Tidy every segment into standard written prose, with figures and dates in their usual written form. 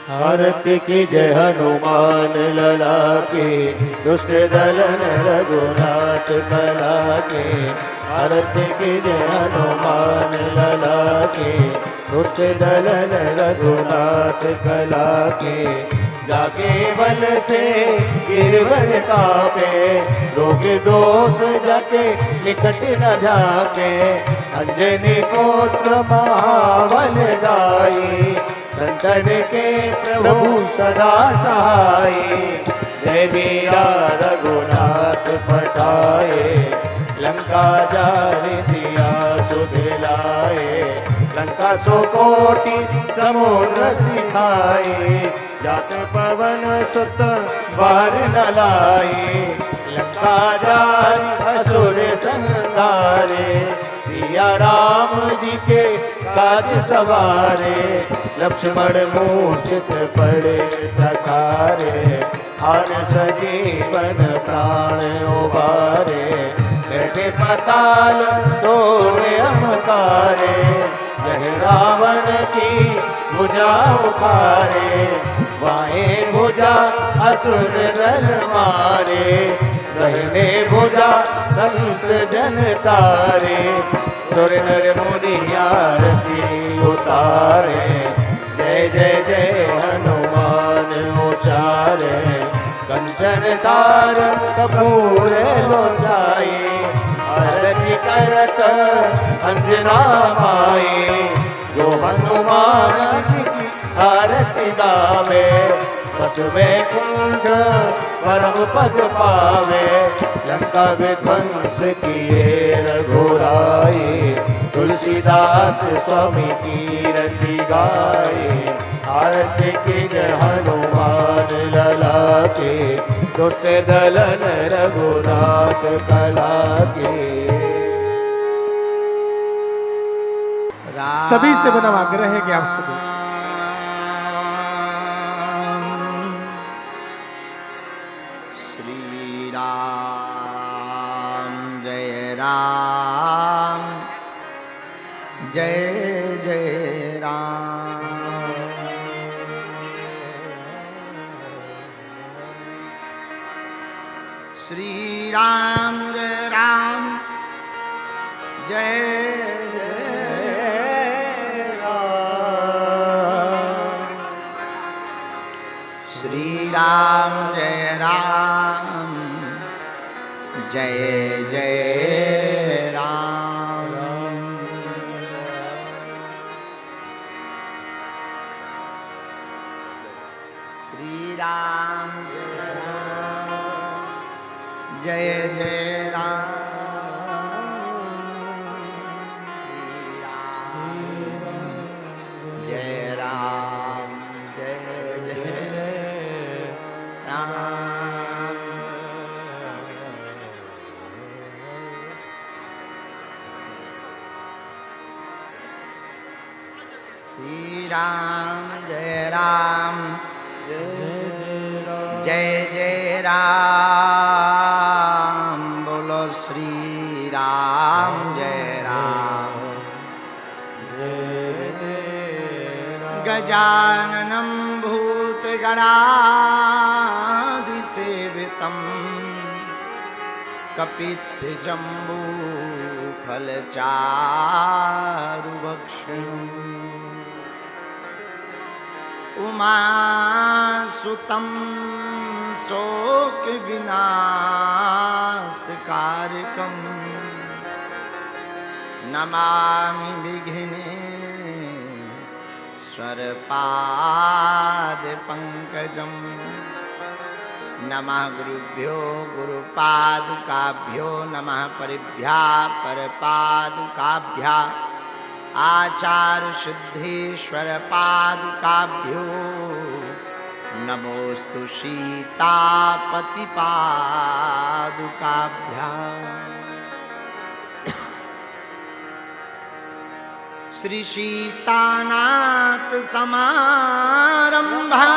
आरती की जय हनुमान लला के, दुष्ट दलन रघुनाथ कला के। आरती की जय हनुमान लला के, दुष्ट दलन रघुनाथ कला के। जाके बल से गिरवर कापे, रोग दोष जाके निकट न जाके। अंजनी पुत्र महाबल दाई, संतन के प्रभु सदा सहाय। जय वीरा रघुनाथ पठाए, लंका जारि सिया सुध लाए। लंका सो कोटि समुद्र सिखाए, जात पवन सुत बार न लाए। लंका जारि असुर संहारे, सिया राम जी के काज सवारे। लक्ष्मण मूर्छित पड़े सखारे, हार सजीवन प्राण उबारे। बैठे पाताल तोड़े अमकारे, यह रावण की भुजा उखारे। बाएं भुजा असुर दल मारे, दाहिने भुजा संत जन तारे। सुर नर मुनि आरती उतारे, जय जय जय हनुमान उचारे। कंचन तार कपूर लोचाए, आरती करत अंजना माए। जो हनुमान की आरती गावे, बस वैकुंठ परम पद पावे। लंका विध्वंस किए रघुराई, तुलसीदास स्वामी कीरति गाए। आरती की जय हनुमान लला के, दुष्ट दलन रघुनाथ कला के। सभी से बना आग्रह है कि आप सभी श्री राम जय राम, जय जय राम। श्री राम जय राम, जय श्री राम जय राम, जय जय राम। श्री राम जय जय राम, श्री राम जय राम, जय जय राम। श्री राम जय राम, जय जय राम। बोलो श्री राम जय राम, जय जय राम। गजाननं भूतगणाधिसेवितं, कपित्थजम्बूफलचारुभक्षणम्। उमासुतं शोकविनाशकारकम्, नमामि विघ्नेश्वरपादपङ्कजम्। नमः गुरुभ्यो गुरुपादुकाभ्यो, नमः परिभ्याः परपादुकाभ्याः। आचार्य सिद्धेश्वर पादुकाभ्यो, नमोस्तु सीतापति पादुकाभ्याम्। श्री सीतानाथ समारंभां,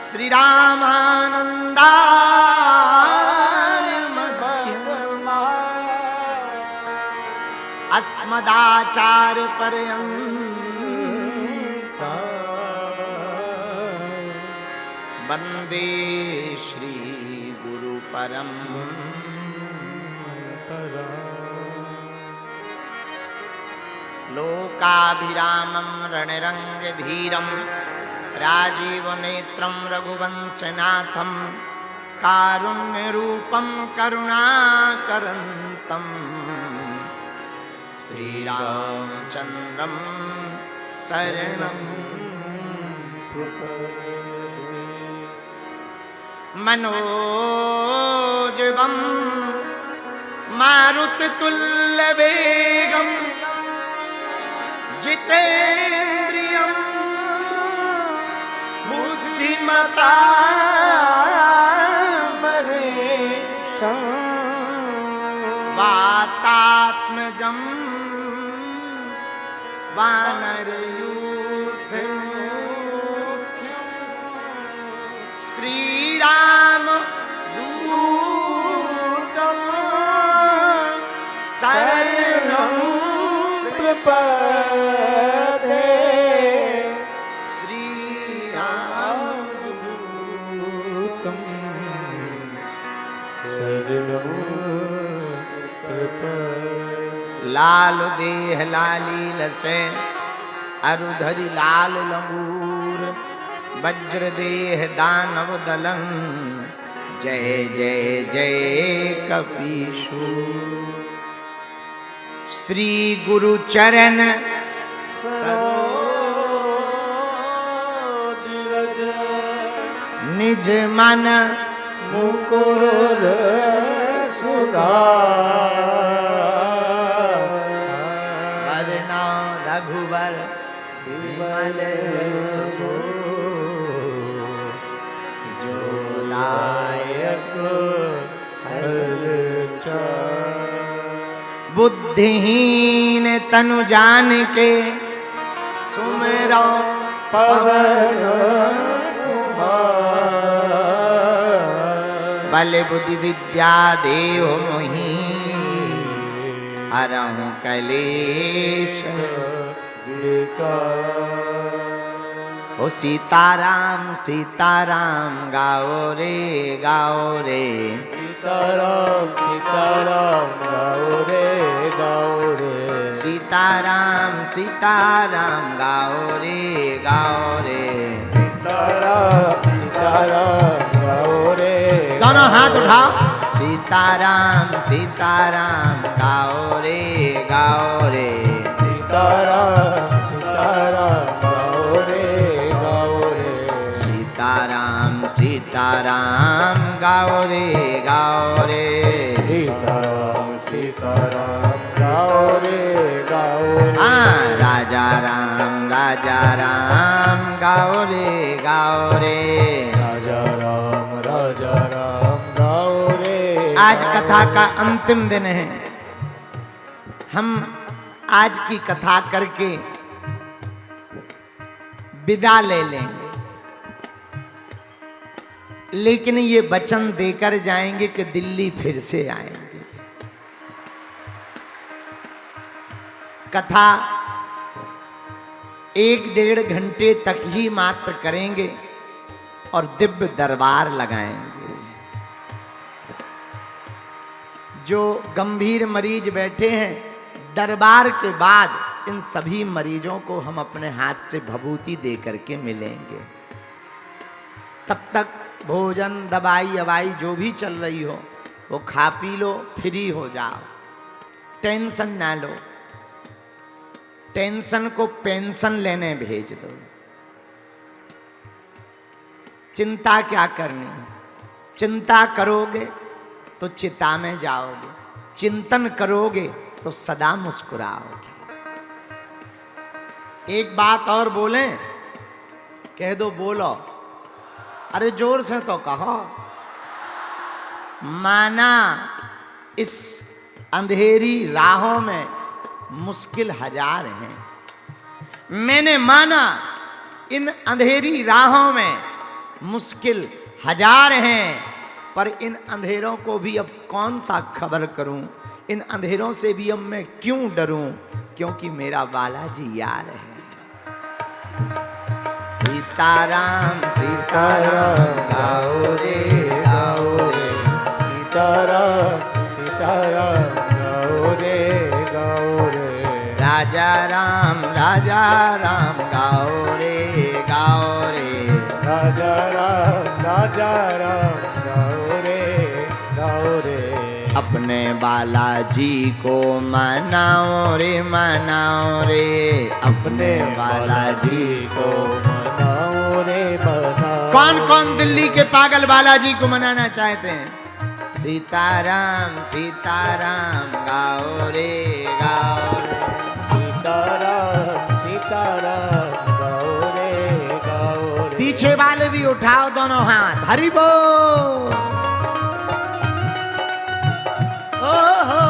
श्री रामानंदार्य मध्यमाम्। अस्मदाचार्य पर्यन्तं वंदे श्री गुरु परम लोकाभिरामं रणरंगधीरं राजीवनेत्रं रघुवंशनाथं कारुण्यरूपं करुणाकरन्तं श्रीरामचन्द्रं शरणं मनोजवं मारुततुल्यवेगं जितेन्द्रियं बुद्धिमतां वातात्मजं वानरयूथमुख्यं श्रीराम दूतं शरणं प्रपदे श्रीरामदूतं शरणं प्रपदे। लाल देह लाली लसे अरुधरि लाल लंगूर वज्र देह दानव दलन जय जय जय कपीशूर श्री गुरु चरण सरोज रज निज मन मुकुर सुधार वरना रघुवर विमल सुगो जो लायक बुद्धिहीन तनु जान के सुमिरो पवन बल बुद्धि विद्या देव मोहि हरहु कलेश ओ सीताराम सीताराम गाओ रे गाओ रे सीताराम सीताराम गाओ रे गाओ रे सीताराम सीताराम गाओ रे गाओ रे सीताराम सीताराम गाओ रे दोनों हाथ उठाओ सीताराम सीताराम गाओ रे गाओ रे सीताराम सीताराम गाओ रे गाओ रे सीताराम सीताराम गाओ रे गाओ रे सीताराम सीताराम गाओ रे गाओ रे राजा राम गाओ रे गाओ रे राजा राम गाओ रे। आज कथा का अंतिम दिन है। हम आज की कथा करके विदा ले लेंगे, लेकिन ये वचन देकर जाएंगे कि दिल्ली फिर से आएंगे। कथा 1-1.5 घंटे तक ही मात्र करेंगे और दिव्य दरबार लगाएंगे। जो गंभीर मरीज बैठे हैं, दरबार के बाद इन सभी मरीजों को हम अपने हाथ से भभूति दे करके मिलेंगे। तब तक भोजन दवाई अवाई जो भी चल रही हो वो खा पी लो, फ्री हो जाओ, टेंशन ना लो। टेंशन को पेंशन लेने भेज दो। चिंता क्या करनी है? चिंता करोगे तो चिता में जाओगे, चिंतन करोगे तो सदा मुस्कुराओगे। एक बात और बोलें? कह दो, बोलो। अरे जोर से तो कहो। माना इस अंधेरी राहों में मुश्किल 1000 हैं। मैंने माना इन अंधेरी राहों में मुश्किल 1000 हैं, पर इन अंधेरों को भी अब कौन सा खबर करूं? इन अंधेरों से भी अब मैं क्यों डरूं? क्योंकि मेरा बालाजी यार है। सीताराम सीता सीताराम गाओ रे गाओ रे। सीताराम सीताराम गाओ रे गाओ रे। राजा राम गाओ रे गाओ रे। राजा राम गाओ रे गाओ रे। अपने बालाजी को मनाओ रे अपने बालाजी को। मनाओ रे मनाओ। कौन कौन दिल्ली के पागल बालाजी को मनाना चाहते हैं? सीताराम सीताराम गाओ रे गाओ रे। सीताराम सीताराम गाओ रे गाओ रे। पीछे वाले भी उठाओ दोनों हाथ, हरि बोल। ओ हो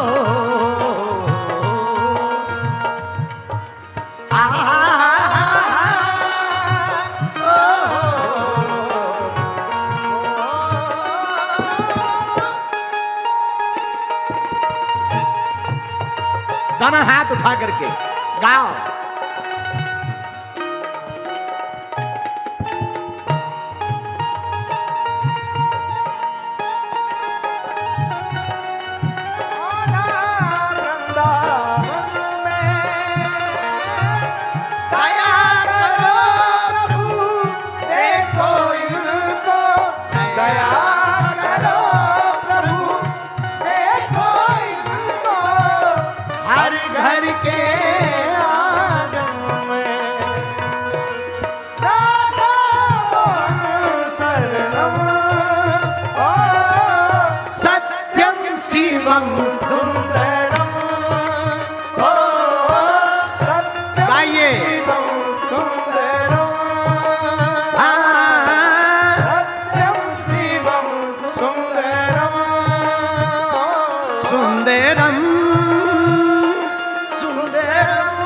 दोनों हाथ उठा करके गाओ। सुंदरम सुंदरम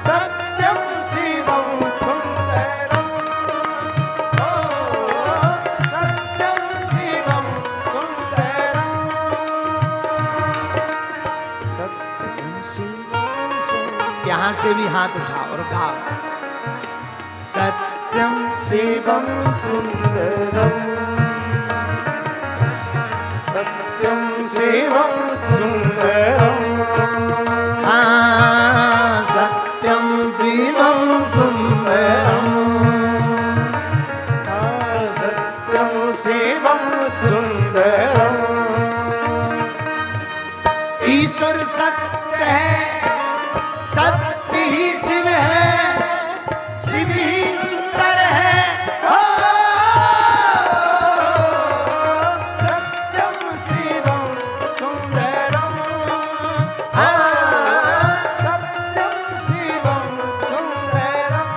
सत्यम शिवम सुंदरम। सत्यम शिवम सुंदरम। सत्यम शिवम सुंदरम। यहाँ से भी हाथ उठाओ और गाओ। सत्यम शिवम सुंदरम। सत्यम शिवम सुंदरम। सत्यम शिवम सुंदरम। सत्यम शिवम सुंदरम। ईश्वर सत्य है, सत्य ही शिव है, शिव ही सुंदर है। सत्यम शिवम सुंदरम। सत्यम शिवम सुंदरम।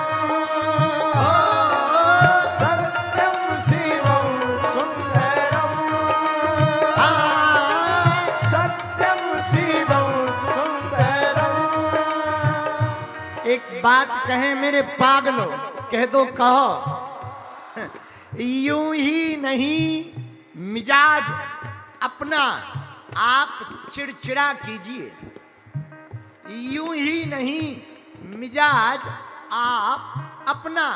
सत्यम शिवम सुंदरम। सत्यम शिवम सुंदरम। एक बात कहें मेरे पागलों, कह दो कहो। यूं ही नहीं मिजाज अपना आप चिड़चिड़ा कीजिए। यूं ही नहीं मिजाज आप अपना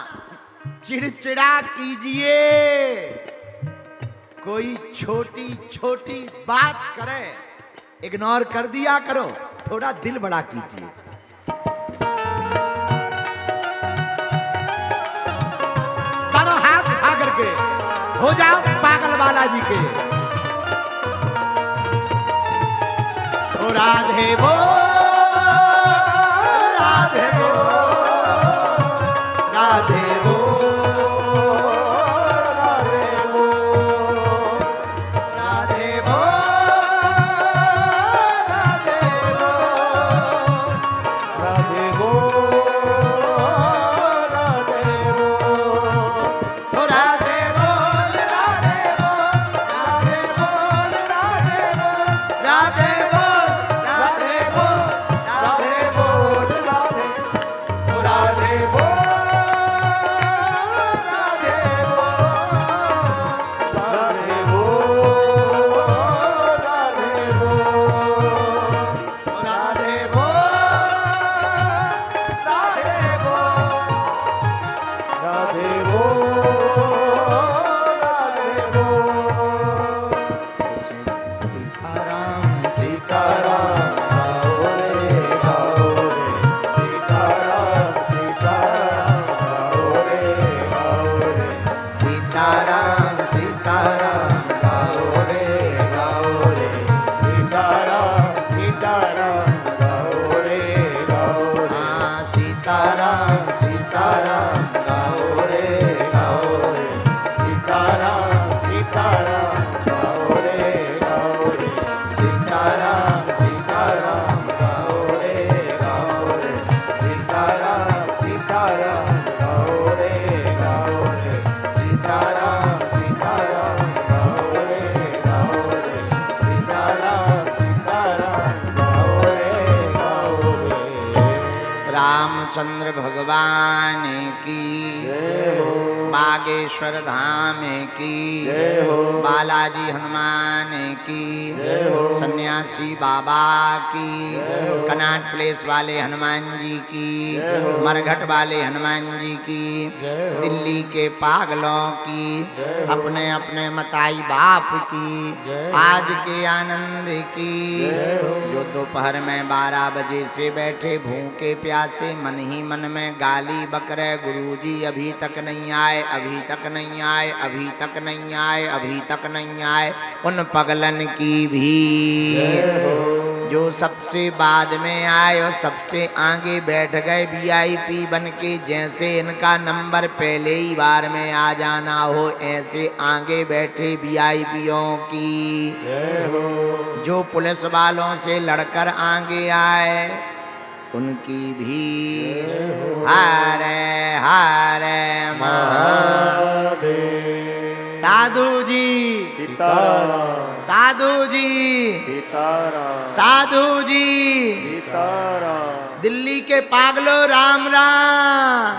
चिड़चिड़ा कीजिए। कोई छोटी छोटी बात करे इग्नोर कर दिया करो, थोड़ा दिल बड़ा कीजिए। दोनों हाथ उठा करके हो जाओ पागल बालाजी के। ओ राधे बोल राधे बोल राधे बोल सीताराम सीताराम गाओ रे गाओ रे सीताराम सीताराम गाओ रे गाओ रे सीताराम सीताराम गाओ रे गाओ रे सीताराम सीताराम गाओ रे गाओ रे सीताराम सीताराम गाओ रे गाओ रे सीताराम सीताराम गाओ रे गाओ रे। रामचंद्र भगवान की बागेश्वर धाम की बालाजी हनुमान की सन्यासी बाबा की कनाट प्लेस वाले हनुमान जी की मरघट वाले हनुमान जी की दिल्ली के पागलों की अपने अपने मताई बाप की आज के आनंद की जो दोपहर में 12 बजे से बैठे भूखे प्यासे मन ही मन में गाली बकरे गुरुजी अभी तक नहीं आए अभी तक नहीं आए अभी तक नहीं आए अभी तक नहीं आए उन पगलन की भी जो सबसे बाद में आए और सबसे आगे बैठ गए वीआईपी बन के जैसे इनका नंबर पहले ही बार में आ जाना हो ऐसे आगे बैठे वीआईपीओं की जो पुलिस वालों से लड़कर आगे आए उनकी भी हारे हारे महादेव। साधु जी सीताराम साधु जी सीताराम साधु जी सीताराम। दिल्ली के पागलो राम राम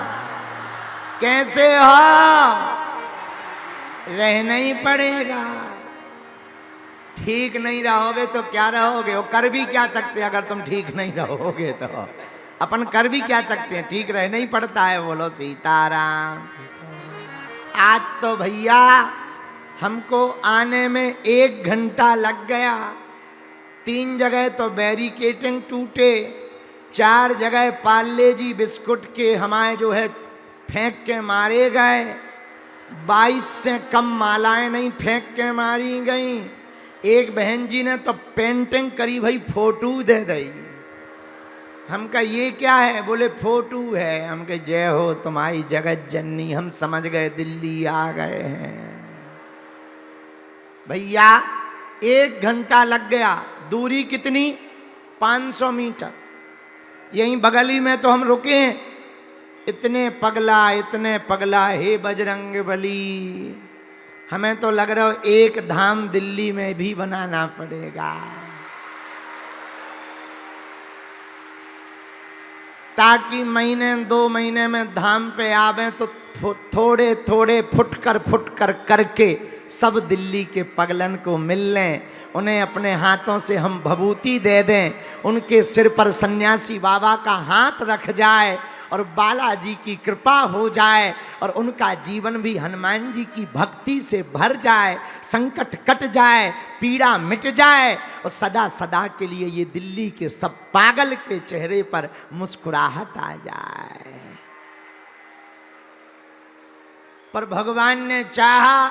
कैसे हो रहना ही पड़ेगा ठीक नहीं रहोगे तो क्या रहोगे वो कर भी क्या सकते हैं अगर तुम ठीक नहीं रहोगे तो अपन कर भी क्या सकते हैं ठीक रहना ही पड़ता है बोलो सीताराम। आज तो भैया हमको आने में 1 घंटा लग गया 3 जगह तो बैरिकेटिंग टूटे 4 जगह पार्ले जी बिस्कुट के हमारे जो है फेंक के मारे गए 22 से कम मालाएं नहीं फेंक के मारी गई। एक बहन जी ने तो पेंटिंग करी भाई फोटो दे दी। हम कहा ये क्या है बोले फोटो है। हम कहे जय हो तुम्हारी जगत जननी हम समझ गए दिल्ली आ गए हैं। भैया 1 घंटा लग गया दूरी कितनी 500 मीटर यहीं बगली में तो हम रुके हैं। इतने पगला हे बजरंग बली हमें तो लग रहा है एक धाम दिल्ली में भी बनाना पड़ेगा ताकि महीने 2 महीने में धाम पे आवे तो थोड़े थोड़े फुट कर करके सब दिल्ली के पगलन को मिल लें उन्हें अपने हाथों से हम भभूति दे दें उनके सिर पर सन्यासी बाबा का हाथ रख जाए और बालाजी की कृपा हो जाए और उनका जीवन भी हनुमान जी की भक्ति से भर जाए संकट कट जाए पीड़ा मिट जाए और सदा सदा के लिए ये दिल्ली के सब पागल के चेहरे पर मुस्कुराहट आ जाए। पर भगवान ने चाहा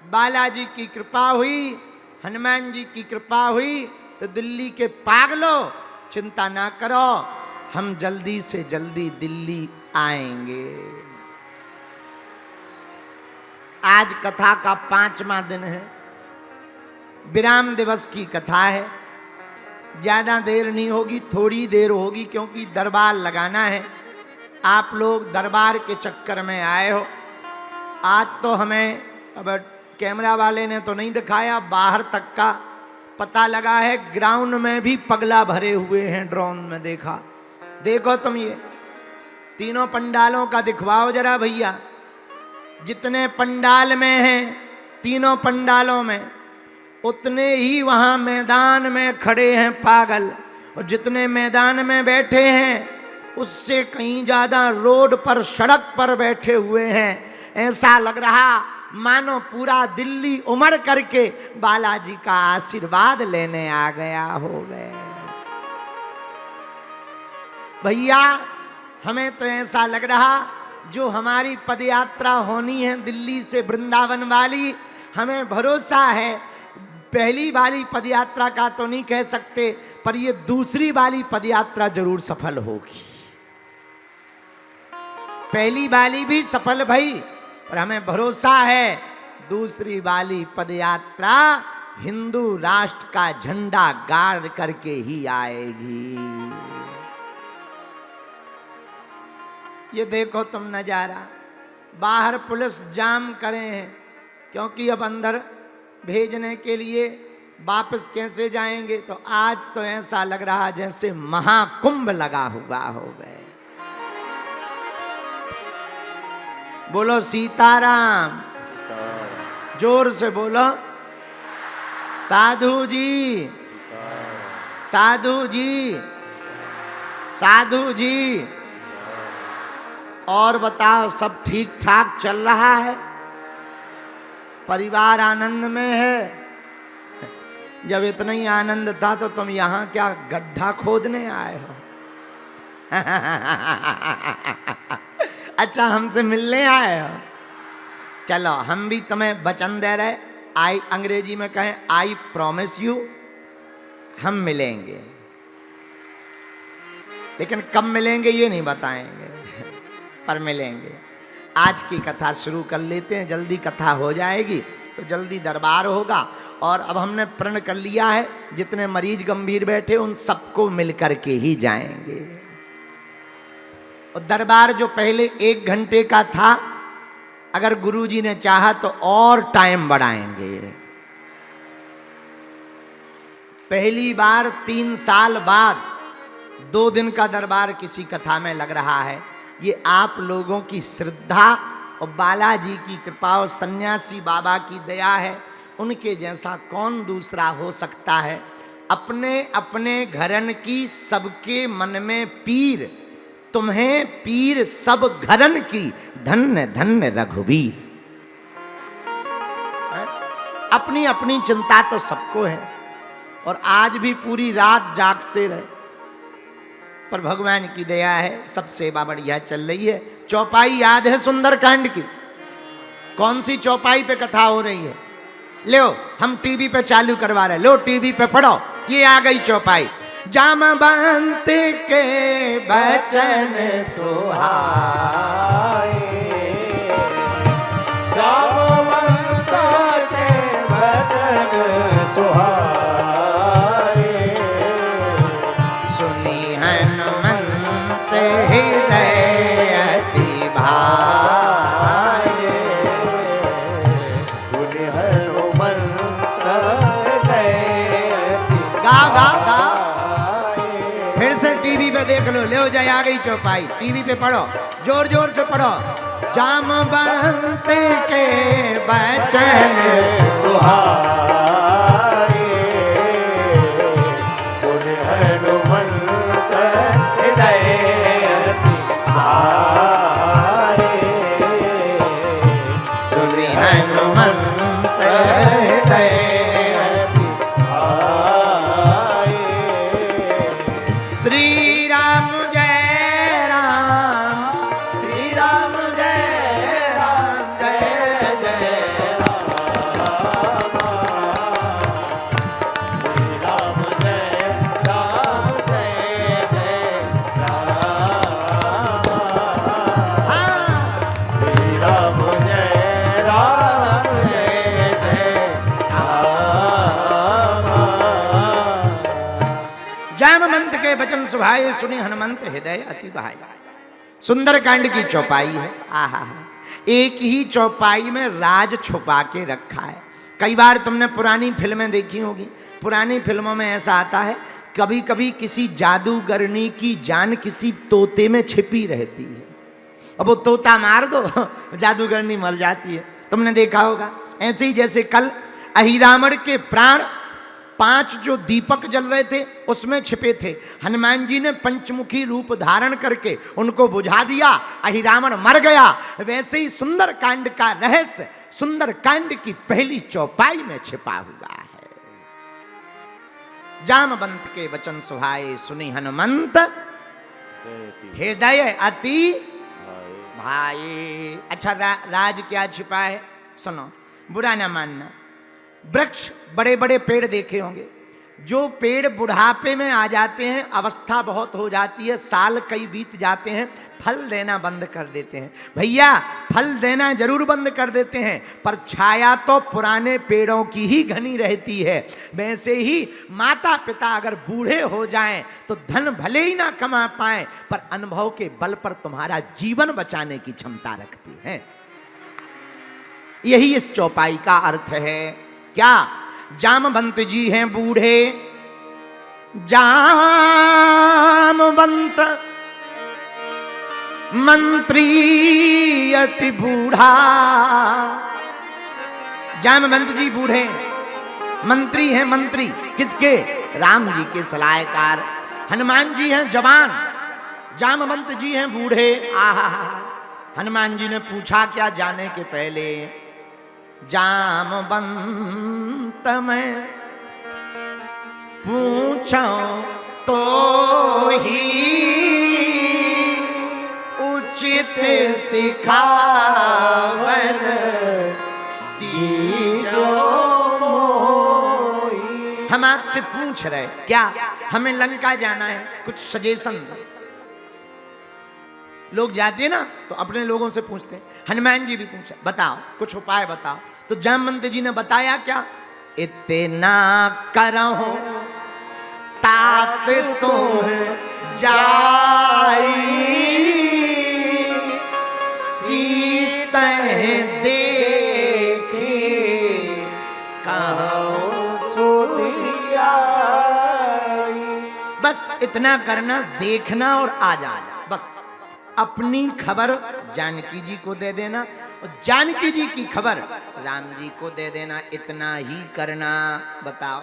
बालाजी की कृपा हुई हनुमान जी की कृपा हुई तो दिल्ली के पागलों चिंता ना करो हम जल्दी से जल्दी दिल्ली आएंगे। आज कथा का 5वां दिन है विराम दिवस की कथा है। ज़्यादा देर नहीं होगी थोड़ी देर होगी क्योंकि दरबार लगाना है। आप लोग दरबार के चक्कर में आए हो। आज तो हमें अब कैमरा वाले ने तो नहीं दिखाया बाहर तक का पता लगा है ग्राउंड में भी पगला भरे हुए हैं ड्रोन में देखा। देखो तुम ये तीनों पंडालों का दिखवाओ जरा भैया जितने पंडाल में हैं तीनों पंडालों में उतने ही वहाँ मैदान में खड़े हैं पागल और जितने मैदान में बैठे हैं उससे कहीं ज़्यादा रोड पर सड़क पर बैठे हुए हैं। ऐसा लग रहा मानो पूरा दिल्ली उमड़ करके बालाजी का आशीर्वाद लेने आ गया हो गए। भैया हमें तो ऐसा लग रहा जो हमारी पदयात्रा होनी है दिल्ली से वृंदावन वाली हमें भरोसा है पहली वाली पदयात्रा का तो नहीं कह सकते पर ये दूसरी वाली पदयात्रा जरूर सफल होगी। पहली बाली भी सफल भई, पर हमें भरोसा है दूसरी बाली पदयात्रा हिंदू राष्ट्र का झंडा गाड़ करके ही आएगी। ये देखो तुम नजारा, बाहर पुलिस जाम करे हैं, क्योंकि अब अंदर भेजने के लिए वापस कैसे जाएंगे। तो आज तो ऐसा लग रहा जैसे महाकुंभ लगा हुआ हो गए। बोलो सीताराम, जोर से बोलो साधु जी, साधु जी, साधु जी। और बताओ, सब ठीक ठाक चल रहा है? परिवार आनंद में है? जब इतना ही आनंद था तो तुम यहां क्या गड्ढा खोदने आए हो? अच्छा, हमसे मिलने आए हो? चलो, हम भी तुम्हें वचन दे रहे, आई अंग्रेजी में कहें आई प्रॉमिस यू, हम मिलेंगे। लेकिन कब मिलेंगे ये नहीं बताएंगे, पर मिलेंगे। आज की कथा शुरू कर लेते हैं, जल्दी कथा हो जाएगी तो जल्दी दरबार होगा। और अब हमने प्रण कर लिया है, जितने मरीज गंभीर बैठे उन सबको मिलकर के ही जाएंगे। और दरबार जो पहले 1 घंटे का था, अगर गुरुजी ने चाहा तो और टाइम बढ़ाएंगे। पहली बार 3 साल बाद 2 दिन का दरबार किसी कथा में लग रहा है। ये आप लोगों की श्रद्धा और बालाजी की कृपा और सन्यासी बाबा की दया है। उनके जैसा कौन दूसरा हो सकता है। अपने अपने घरन की सबके मन में पीर, तुम्हें पीर सब घरन की, धन्य धन्य रघुवीर। अपनी अपनी चिंता तो सबको है, और आज भी पूरी रात जागते रहे, पर भगवान की दया है, सब सेवा बढ़िया चल रही है। चौपाई याद है सुंदरकांड की? कौन सी चौपाई पे कथा हो रही है? लो, हम टीवी पे चालू करवा रहे, लो टीवी पे पढ़ो, ये आ गई चौपाई। जामवंत के बचन सुहाए, जामवंत के बचन सुहाए, सुनी हनुमंत हृदय अति भाए। सुनि हनुमंत हृदय गाओ गाओ गाओ, फिर से टीवी पे देख लो, ले जाए आ गई चौपाई। टीवी पे पढ़ो, जोर जोर से पढ़ो। जामवंत के बचन सुहाए, सुनि हनुमंत हृदय भाए, सुनि हनुमंत हृदय। श्री राम जय राम, श्री राम जय राम, जय जय राम, श्री राम जय राम, जय जय राम, श्री राम जय राम, जय जय राम। जामवंत के बचन सुभाए, सुनि हनुमंत हृदय अति भाए। सुंदरकांड की चौपाई है। आहा, एक ही चौपाई में राज छुपा के रखा है। कई बार तुमने पुरानी फिल्में देखी होगी, पुरानी फिल्मों में ऐसा आता है, कभी कभी किसी जादूगरनी की जान किसी तोते में छिपी रहती है। अब वो तोता मार दो, जादूगरनी मर जाती है। तुमने देखा होगा। ऐसे ही जैसे कल अहिरावण के प्राण 5 जो दीपक जल रहे थे उसमें छिपे थे, हनुमान जी ने पंचमुखी रूप धारण करके उनको बुझा दिया, अहिरावण मर गया। वैसे ही सुंदरकांड का रहस्य सुंदरकांड की पहली चौपाई में छिपा हुआ है। जामवंत के वचन सुहाए, सुनि हनुमंत हृदय अति भाई। अच्छा, राज क्या छिपा है सुनो, बुरा ना मानना। वृक्ष, बड़े बड़े पेड़ देखे होंगे, जो पेड़ बुढ़ापे में आ जाते हैं, अवस्था बहुत हो जाती है, साल कई बीत जाते हैं, फल देना बंद कर देते हैं। भैया फल देना जरूर बंद कर देते हैं, पर छाया तो पुराने पेड़ों की ही घनी रहती है। वैसे ही माता पिता अगर बूढ़े हो जाएं तो धन भले ही ना कमा पाएं, पर अनुभव के बल पर तुम्हारा जीवन बचाने की क्षमता रखते हैं। यही इस चौपाई का अर्थ है। क्या? जामवंत जी हैं बूढ़े, जामवंत मंत्री अति बूढ़ा। जामवंत जी बूढ़े, मंत्री हैं। मंत्री किसके? राम जी के सलाहकार। हनुमान जी हैं जवान, जामवंत जी हैं बूढ़े। आहा, हनुमान जी ने पूछा क्या जाने के पहले? जामवंत में पूछो तो ही उचित सिखावन दीजो मोहि। हम आपसे पूछ रहे क्या? हमें लंका जाना है, कुछ सजेशन दो। लोग जाते ना तो अपने लोगों से पूछते हैं। हनुमान जी भी पूछा, बताओ कुछ उपाय बताओ। तो जामवंत जी ने बताया क्या? इतना करहो तात तुम जाई, सीता देखे कहो सुधियाई। बस इतना करना, देखना और आ जाना। बस अपनी खबर जानकी जी को दे देना और जानकी जी की खबर राम जी को दे देना। इतना ही करना। बताओ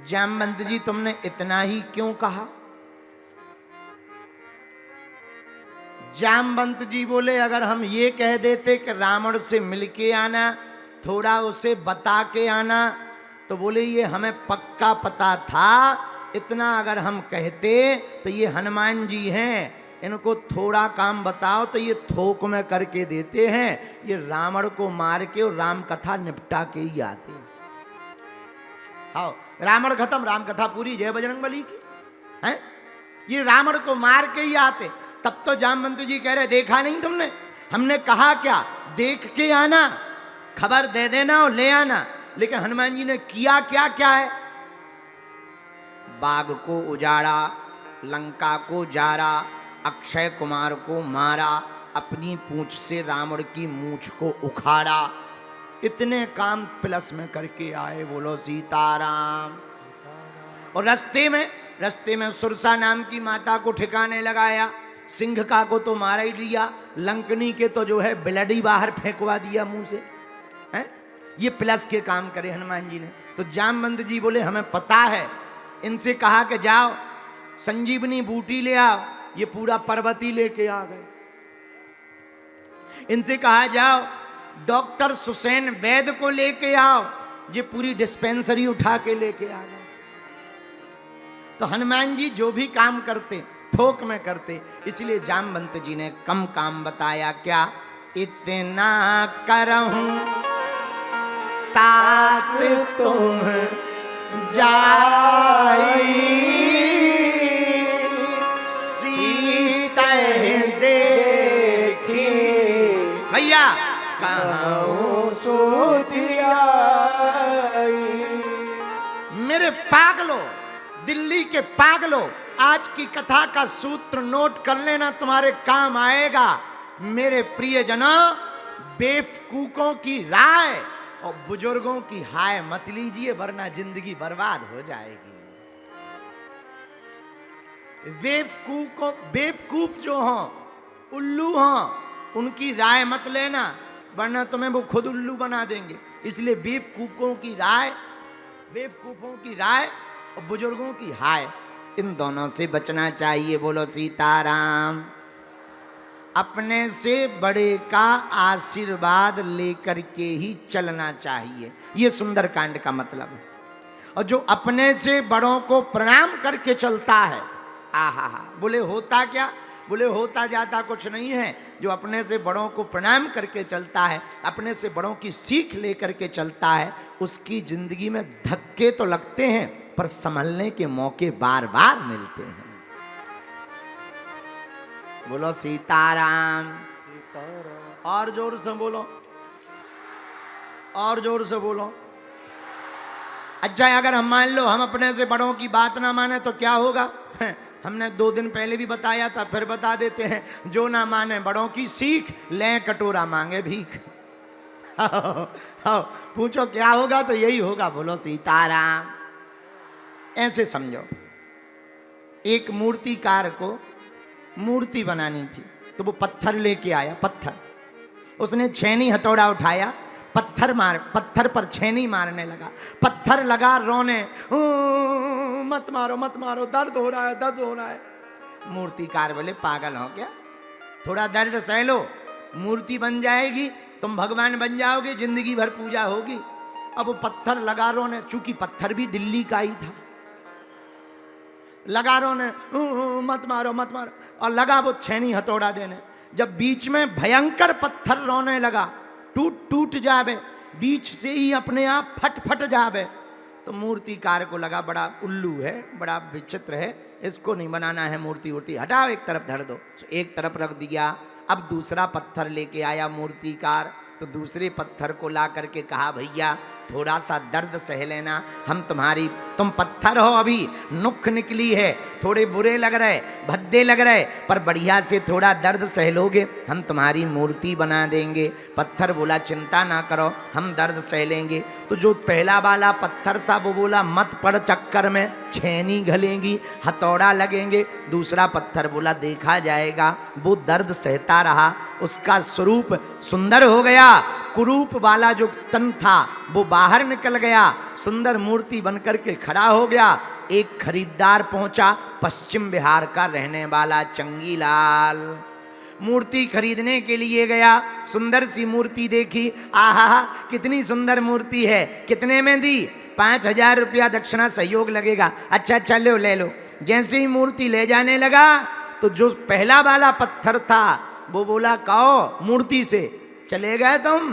जामवंत जी तुमने इतना ही क्यों कहा? जामवंत जी बोले अगर हम ये कह देते कि रावण से मिलके आना, थोड़ा उसे बता के आना, तो बोले ये हमें पक्का पता था। इतना अगर हम कहते तो ये हनुमान जी हैं, इनको थोड़ा काम बताओ तो ये थोक में करके देते हैं। ये रावण को मार के और राम कथा निपटा के ही आते। हाँ, रावण खत्म, राम कथा पूरी, जय बजरंगबली की। हैं? ये रावण को मार के ही आते। तब तो जामवंत जी कह रहे देखा नहीं तुमने? हमने कहा क्या? देख के आना, खबर दे देना और ले आना। लेकिन हनुमान जी ने किया क्या? क्या है? बाग को उजाड़ा, लंका को जारा, अक्षय कुमार को मारा, अपनी पूंछ से रावण की मूंछ को उखाड़ा। इतने काम प्लस में करके आए। बोलो सीताराम। और रास्ते में सुरसा नाम की माता को ठिकाने लगाया। सिंह को तो मारा ही लिया, लंकनी के तो जो है ब्लडी बाहर फेंकवा दिया मुंह से। हैं? ये प्लस के काम करे हनुमान जी ने। तो जामवंत जी बोले हमें पता है। इनसे कहा कि जाओ संजीवनी बूटी ले आओ, ये पूरा पर्वत ही लेके आ गए। इनसे कहा जाओ डॉक्टर सुसैन वैद्य को लेके आओ, ये पूरी डिस्पेंसरी उठा के लेके आ गए। तो हनुमान जी जो भी काम करते थोक में करते, इसलिए जामवंत जी ने कम काम बताया। क्या? इतना करहूं तात तुम जाई, सीता देखी भैया कहूं सुधियाई। मेरे पागलों, दिल्ली के पागलों, आज की कथा का सूत्र नोट कर लेना, तुम्हारे काम आएगा। मेरे प्रियजनों, बेवकूफों की राय और बुजुर्गों की हाय मत लीजिए, वरना जिंदगी बर्बाद हो जाएगी। बेवकूफ जो हों, उल्लू हों, उनकी राय मत लेना, वरना तुम्हें वो खुद उल्लू बना देंगे। इसलिए बेवकूफों की राय और बुजुर्गों की हाय, इन दोनों से बचना चाहिए। बोलो सीताराम। अपने से बड़े का आशीर्वाद लेकर के ही चलना चाहिए, ये सुंदरकांड का मतलब है। और जो अपने से बड़ों को प्रणाम करके चलता है, आहा, बोले होता क्या? बोले होता जाता कुछ नहीं है। जो अपने से बड़ों को प्रणाम करके चलता है, अपने से बड़ों की सीख लेकर के चलता है, उसकी जिंदगी में धक्के तो लगते हैं पर संभलने के मौके बार बार मिलते हैं। बोलो सीताराम। सीताराम। और जोर से बोलो, और जोर से बोलो। अच्छा, अगर हम मान लो हम अपने से बड़ों की बात ना माने तो क्या होगा? हमने 2 दिन पहले भी बताया था, फिर बता देते हैं। जो ना माने बड़ों की सीख, ले कटोरा मांगे भीख। पूछो क्या होगा? तो यही होगा। बोलो सीताराम। ऐसे समझो, एक मूर्तिकार को मूर्ति बनानी थी, तो वो पत्थर लेके आया। पत्थर, उसने छेनी हथौड़ा उठाया, पत्थर पर छेनी मारने लगा। पत्थर लगा रोने, मत मारो मत मारो, दर्द हो रहा है, दर्द हो रहा है। मूर्तिकार बोले पागल हो क्या? थोड़ा दर्द सह लो, मूर्ति बन जाएगी, तुम भगवान बन जाओगे, जिंदगी भर पूजा होगी। अब वो पत्थर लगा रोने, चूंकि पत्थर भी दिल्ली का ही था, लगा रोने, मत मारो मत मारो, और लगा वो छेनी हथौड़ा देने। जब बीच में भयंकर पत्थर रोने लगा, टूट जावे, बीच से ही अपने आप फट जावे, तो मूर्तिकार को लगा बड़ा उल्लू है, बड़ा विचित्र है, इसको नहीं बनाना है मूर्ति वूर्ति, हटाओ एक तरफ धर दो। एक तरफ रख दिया। अब दूसरा पत्थर लेके आया मूर्तिकार, तो दूसरे पत्थर को ला करके कहा भैया थोड़ा सा दर्द सह लेना, तुम पत्थर हो, अभी नुख निकली है, थोड़े बुरे लग रहे, भद्दे लग रहे, पर बढ़िया से थोड़ा दर्द सह लोगे, हम तुम्हारी मूर्ति बना देंगे। पत्थर बोला चिंता ना करो, हम दर्द सह लेंगे। तो जो पहला वाला पत्थर था वो बोला मत पड़ चक्कर में, छेनी घलेंगी, हथौड़ा लगेंगे। दूसरा पत्थर बोला देखा जाएगा। वो दर्द सहता रहा, उसका स्वरूप सुंदर हो गया। कुरूप वाला जो तन था वो बाहर निकल गया, सुंदर मूर्ति बनकर के खड़ा हो गया। एक खरीदार पहुंचा, पश्चिम बिहार का रहने वाला चंगीलाल, मूर्ति खरीदने के लिए गया। सुंदर सी मूर्ति देखी, आहा कितनी सुंदर मूर्ति है, कितने में दी? 5000 रुपया दक्षिणा, सहयोग लगेगा। अच्छा लो ले लो। जैसे ही मूर्ति ले जाने लगा तो जो पहला वाला पत्थर था वो बोला कहो मूर्ति से चले गए तुम?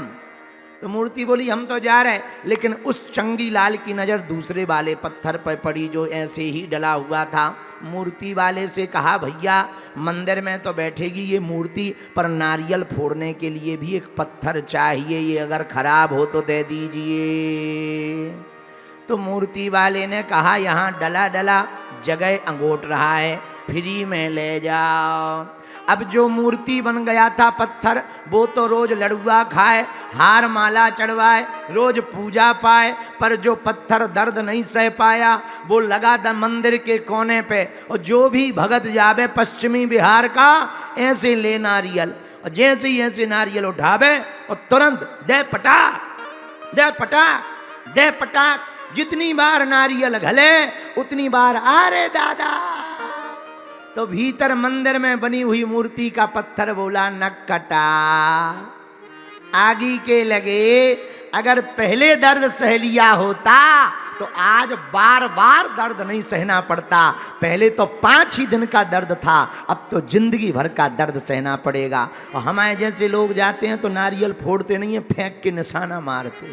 तो मूर्ति बोली हम तो जा रहे, लेकिन उस चंगीलाल की नज़र दूसरे वाले पत्थर पर पड़ी जो ऐसे ही डला हुआ था। मूर्ति वाले से कहा भैया मंदिर में तो बैठेगी ये मूर्ति, पर नारियल फोड़ने के लिए भी एक पत्थर चाहिए, ये अगर खराब हो तो दे दीजिए। तो मूर्ति वाले ने कहा यहाँ डला जगह अंगोट रहा है, फ्री में ले जाओ। अब जो मूर्ति बन गया था पत्थर, वो तो रोज लड़ुआ खाए, हार माला चढ़वाए, रोज पूजा पाए, पर जो पत्थर दर्द नहीं सह पाया वो लगा था मंदिर के कोने पे। और जो भी भगत जावे पश्चिमी बिहार का, ऐसे ले नारियल, और जैसे ही ऐसे नारियल उठावे और तुरंत दे पटाक दे पटाक दे पटाक, जितनी बार नारियल घले उतनी बार अरे दादा। तो भीतर मंदिर में बनी हुई मूर्ति का पत्थर बोला न कटा, आगे के लगे। अगर पहले दर्द सह लिया होता तो आज बार बार दर्द नहीं सहना पड़ता। पहले तो 5 ही दिन का दर्द था, अब तो जिंदगी भर का दर्द सहना पड़ेगा। और हमारे जैसे लोग जाते हैं तो नारियल फोड़ते नहीं है, फेंक के निशाना मारते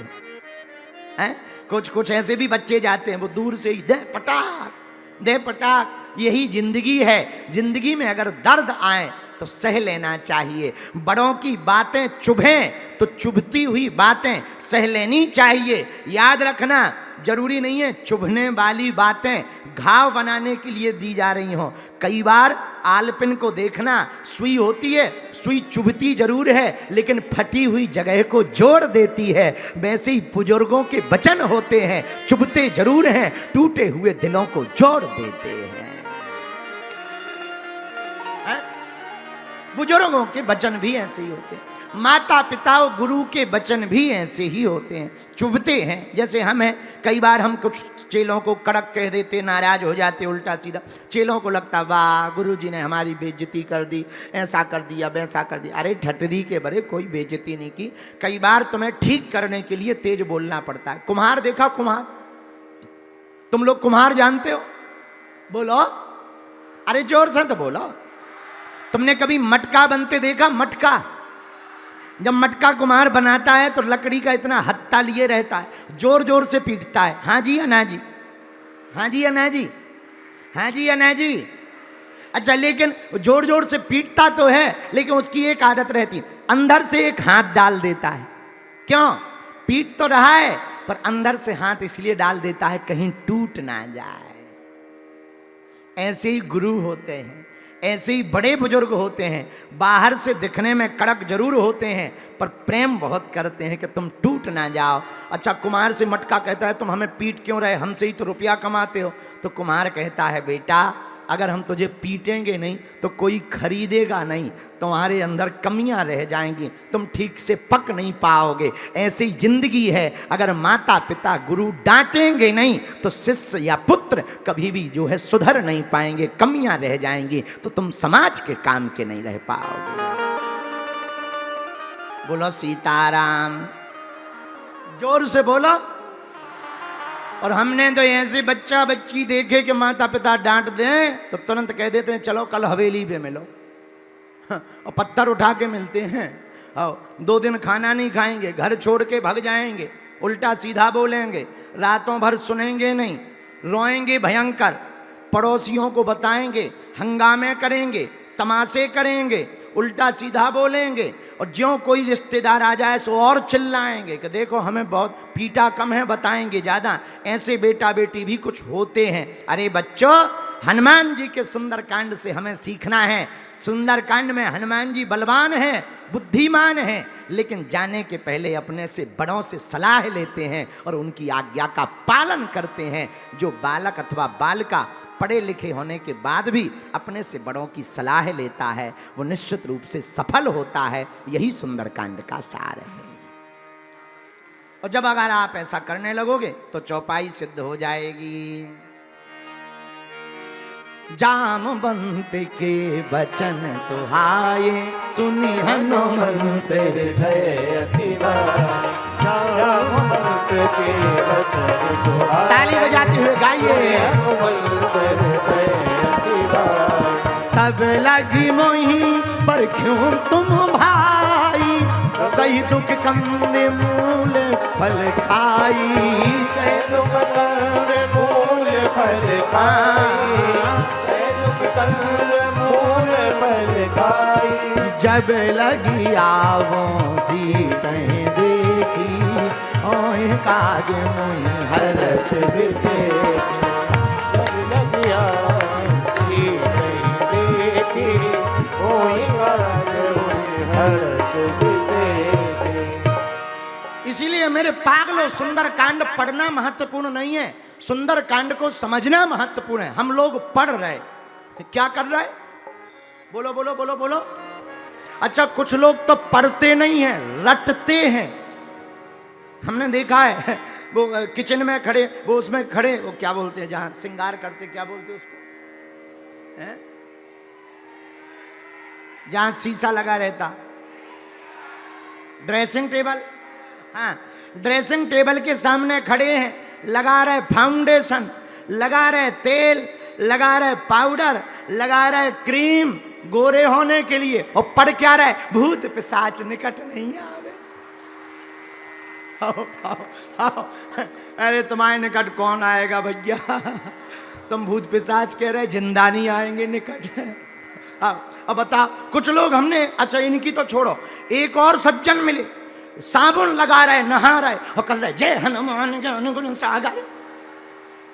हैं। कुछ ऐसे भी बच्चे जाते हैं, वो दूर से ही दे पटाक। यही जिंदगी है। जिंदगी में अगर दर्द आए तो सह लेना चाहिए। बड़ों की बातें चुभें तो चुभती हुई बातें सह लेनी चाहिए। याद रखना, जरूरी नहीं है चुभने वाली बातें घाव बनाने के लिए दी जा रही हों। कई बार आलपिन को देखना, सुई होती है, सुई चुभती जरूर है लेकिन फटी हुई जगह को जोड़ देती है। वैसे ही बुजुर्गों के वचन होते हैं, चुभते जरूर हैं, टूटे हुए दिलों को जोड़ देते हैं। बुजुर्गों के वचन भी ऐसे ही होते हैं, माता पिता और गुरु के वचन भी ऐसे ही होते हैं, चुभते हैं। जैसे हमें कई बार हम कुछ चेलों को कड़क कह देते, नाराज हो जाते उल्टा सीधा। चेलों को लगता वाह गुरुजी ने हमारी बेइज्जती कर दी, ऐसा कर दिया वैसा कर दिया। अरे ठटरी के बरे, कोई बेइज्जती नहीं की। कई बार तुम्हें ठीक करने के लिए तेज बोलना पड़ता है। कुम्हार देखा, कुम्हार, तुम लोग कुम्हार जानते हो? बोलो, अरे जोर से तो बोलो। तुमने कभी मटका बनते देखा? मटका, जब मटका कुम्हार बनाता है तो लकड़ी का इतना हत्था लिए रहता है, जोर जोर से पीटता है। हाँ जी अना जी, हाँ जी अना जी, हाँ जी अना जी। अच्छा, लेकिन जोर जोर से पीटता तो है, लेकिन उसकी एक आदत रहती, अंदर से एक हाथ डाल देता है। क्यों? पीट तो रहा है पर अंदर से हाथ इसलिए डाल देता है कहीं टूट ना जाए। ऐसे ही गुरु होते हैं, ऐसे ही बड़े बुजुर्ग होते हैं, बाहर से दिखने में कड़क जरूर होते हैं पर प्रेम बहुत करते हैं कि तुम टूट ना जाओ। अच्छा, कुमार से मटका कहता है तुम हमें पीट क्यों रहे, हमसे ही तो रुपया कमाते हो। तो कुमार कहता है बेटा, अगर हम तुझे पीटेंगे नहीं तो कोई खरीदेगा नहीं, तुम्हारे अंदर कमियां रह जाएंगी, तुम ठीक से पक नहीं पाओगे। ऐसी जिंदगी है, अगर माता पिता गुरु डांटेंगे नहीं तो शिष्य या पुत्र कभी भी जो है सुधर नहीं पाएंगे, कमियां रह जाएंगी, तो तुम समाज के काम के नहीं रह पाओगे। बोलो सीताराम, जोर से बोलो। और हमने तो ऐसे बच्चा बच्ची देखे कि माता पिता डांट दें तो तुरंत कह देते हैं चलो कल हवेली पे मिलो, और पत्थर उठा के मिलते हैं, और 2 दिन खाना नहीं खाएंगे, घर छोड़ के भाग जाएंगे, उल्टा सीधा बोलेंगे, रातों भर सुनेंगे नहीं, रोएंगे भयंकर, पड़ोसियों को बताएंगे, हंगामे करेंगे, तमाशे करेंगे, उल्टा सीधा बोलेंगे, और ज्यों कोई रिश्तेदार आ जाए सो और चिल्लाएंगे कि देखो हमें बहुत पीटा कम है, बताएंगे ज़्यादा। ऐसे बेटा बेटी भी कुछ होते हैं। अरे बच्चों, हनुमान जी के सुंदरकांड से हमें सीखना है। सुंदरकांड में हनुमान जी बलवान हैं, बुद्धिमान हैं, लेकिन जाने के पहले अपने से बड़ों से सलाह लेते हैं और उनकी आज्ञा का पालन करते हैं। जो बालक अथवा बालिका पढ़े लिखे होने के बाद भी अपने से बड़ों की सलाह लेता है वो निश्चित रूप से सफल होता है। यही सुंदरकांड का सार है। और जब अगर आप ऐसा करने लगोगे तो चौपाई सिद्ध हो जाएगी। जामवंत के वचन सुहाए, सुनी हनुमंत हृदय अतिवाए। जामवंत के वचन सुहाए, ताली बजाते हुए गाइए। तब लगी मोही पर क्यों तुम भाई, सही दुख कंदे मूल फल खाई। सही दुख कंदे मूल फल खाई, सही दुख कंदे मूल फल खाई। जब लगी आवों सीतें देखी, ओए काज मोहि हरस बिसेठी। जब लगी आवों सीतें देखी, ओए काज मोहि हरस बिसेठी। इसीलिए मेरे पागलों, सुंदरकांड पढ़ना महत्वपूर्ण नहीं है, सुंदरकांड को समझना महत्वपूर्ण है। हम लोग पढ़ रहे, क्या कर रहे? बोलो बोलो बोलो बोलो। अच्छा, कुछ लोग तो पढ़ते नहीं हैं, रटते हैं। हमने देखा है वो किचन में खड़े, वो उसमें खड़े, वो क्या बोलते हैं जहां श्रृंगार करते, क्या बोलते हैं उसको, है? जहां शीशा लगा रहता, ड्रेसिंग टेबल। हाँ, ड्रेसिंग टेबल के सामने खड़े हैं, लगा रहे फाउंडेशन, लगा रहे तेल, लगा रहे पाउडर, लगा रहे क्रीम गोरे होने के लिए, और पढ़ क्या रहे? भूत पिशाच निकट नहीं आवे। आओ, आओ, आओ। अरे तुम्हारे निकट कौन आएगा भैया? तुम भूत पिशाच कह रहे, जिंदा नहीं आएंगे निकट। अब बता, कुछ लोग हमने, अच्छा इनकी तो छोड़ो, एक और सज्जन मिले, साबुन लगा रहे, नहा रहे और कर रहे जय हनुमान ज्ञान गुण सागर।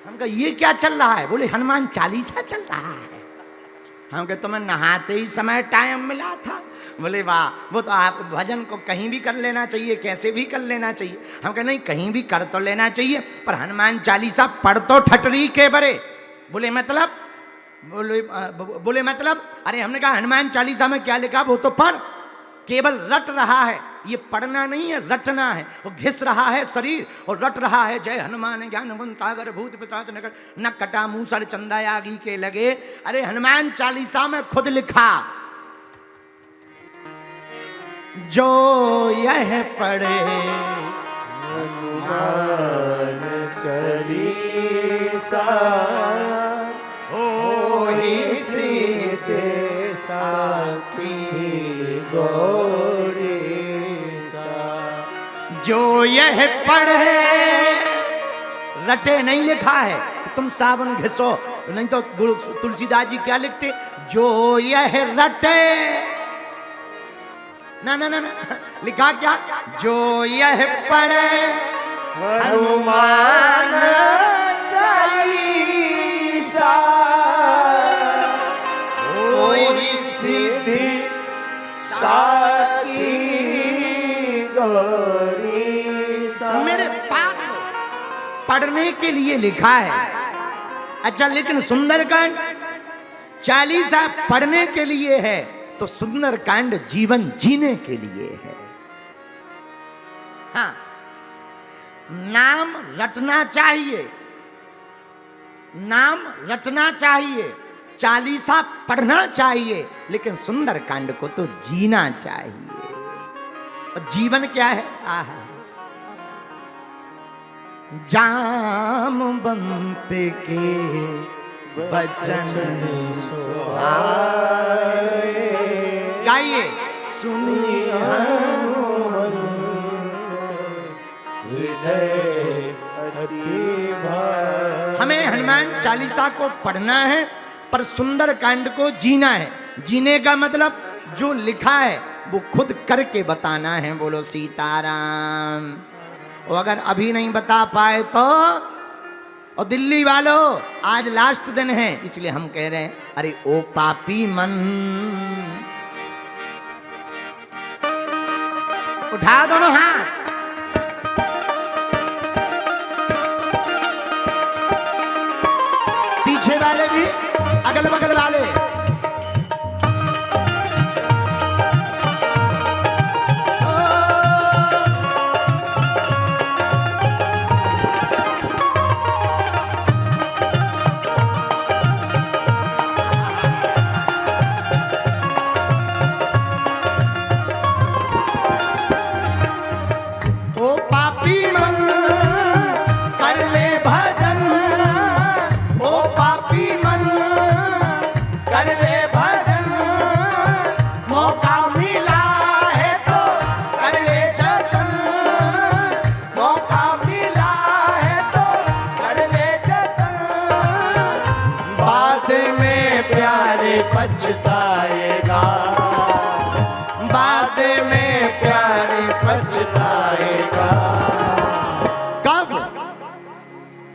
हम कहा ये क्या चल रहा है? बोले हनुमान चालीसा चल रहा है। हम कहे तुम्हें नहाते ही समय टाइम मिला था? बोले वाह, वो तो आप भजन को कहीं भी कर लेना चाहिए, कैसे भी कर लेना चाहिए। हम कहे नहीं, कहीं भी कर तो लेना चाहिए, पर हनुमान चालीसा पढ़ तो ठटरी के बरे। बोले मतलब? बोले मतलब? अरे हमने कहा हनुमान चालीसा में क्या लिखा वो तो पढ़। केवल रट रहा है, ये पढ़ना नहीं है, रटना है। वो घिस रहा है शरीर और रट रहा है जय हनुमान ज्ञान गुण सागर भूत पिशाच निकट न कटा मूसर चंदा आगी के लगे। अरे हनुमान चालीसा में खुद लिखा, जो यह पढ़े हनुमान चालीसा, होई सीते साखी गौरी सा। जो यह पढ़े, रटे नहीं लिखा है, तुम साबुन घिसो नहीं तो तुलसीदास जी क्या लिखते? जो यह रटे, ना ना ना ना, लिखा क्या, जो यह पढ़े हनुमान चालीसा होई सिद्धि साकी गौरी सा। मेरे पास पढ़ने के लिए लिखा है। अच्छा, लेकिन सुंदरकांड चालीसा पढ़ने के लिए है, तो सुंदरकांड जीवन जीने के लिए है। हाँ, नाम रटना चाहिए, नाम रटना चाहिए, चालीसा पढ़ना चाहिए, लेकिन सुंदरकांड को तो जीना चाहिए। और जीवन क्या है? आहा, जामवंत के वचन सुहाए, गाइए, सुनी हनुमन हृदय अति भाए। हमें हनुमान चालीसा को पढ़ना है, पर सुंदरकांड को जीना है। जीने का मतलब जो लिखा है वो खुद करके बताना है। बोलो सीताराम। और अगर अभी नहीं बता पाए तो, और दिल्ली वालों आज लास्ट दिन है, इसलिए हम कह रहे हैं, अरे ओ पापी मन, उठा दोनों हाथ। पीछे वाले भी, अगल बगल वाले। ओ पापी मन कर ले भजन, ओ पापी मन कर ले भजन, मौका मिला है तो कर ले जतन, मौका मिला है तो कर ले जतन, बाद में प्यारे पछताएगा, बाद में प्यारे पछताएगा। कब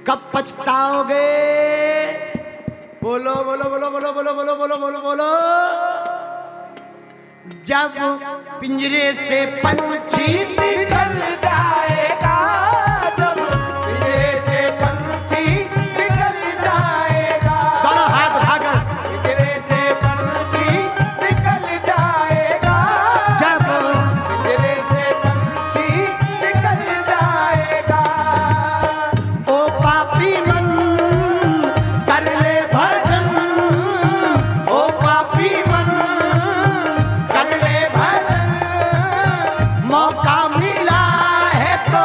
कब पछताओगे? बोलो बोलो बोलो बोलो बोलो बोलो बोलो बोलो बोलो। जब पिंजरे से पंछी निकल जाएगा, जब पिंजरे से पंछी निकल जाएगा, दोनों हाथ उठाकर, पिंजरे से पंछी निकल जाएगा, जब पिंजरे से पंछी निकल जाएगा। ओ पापी मन कर ले भजन, ओ पापी मन कर ले भजन, मौका मिला है तो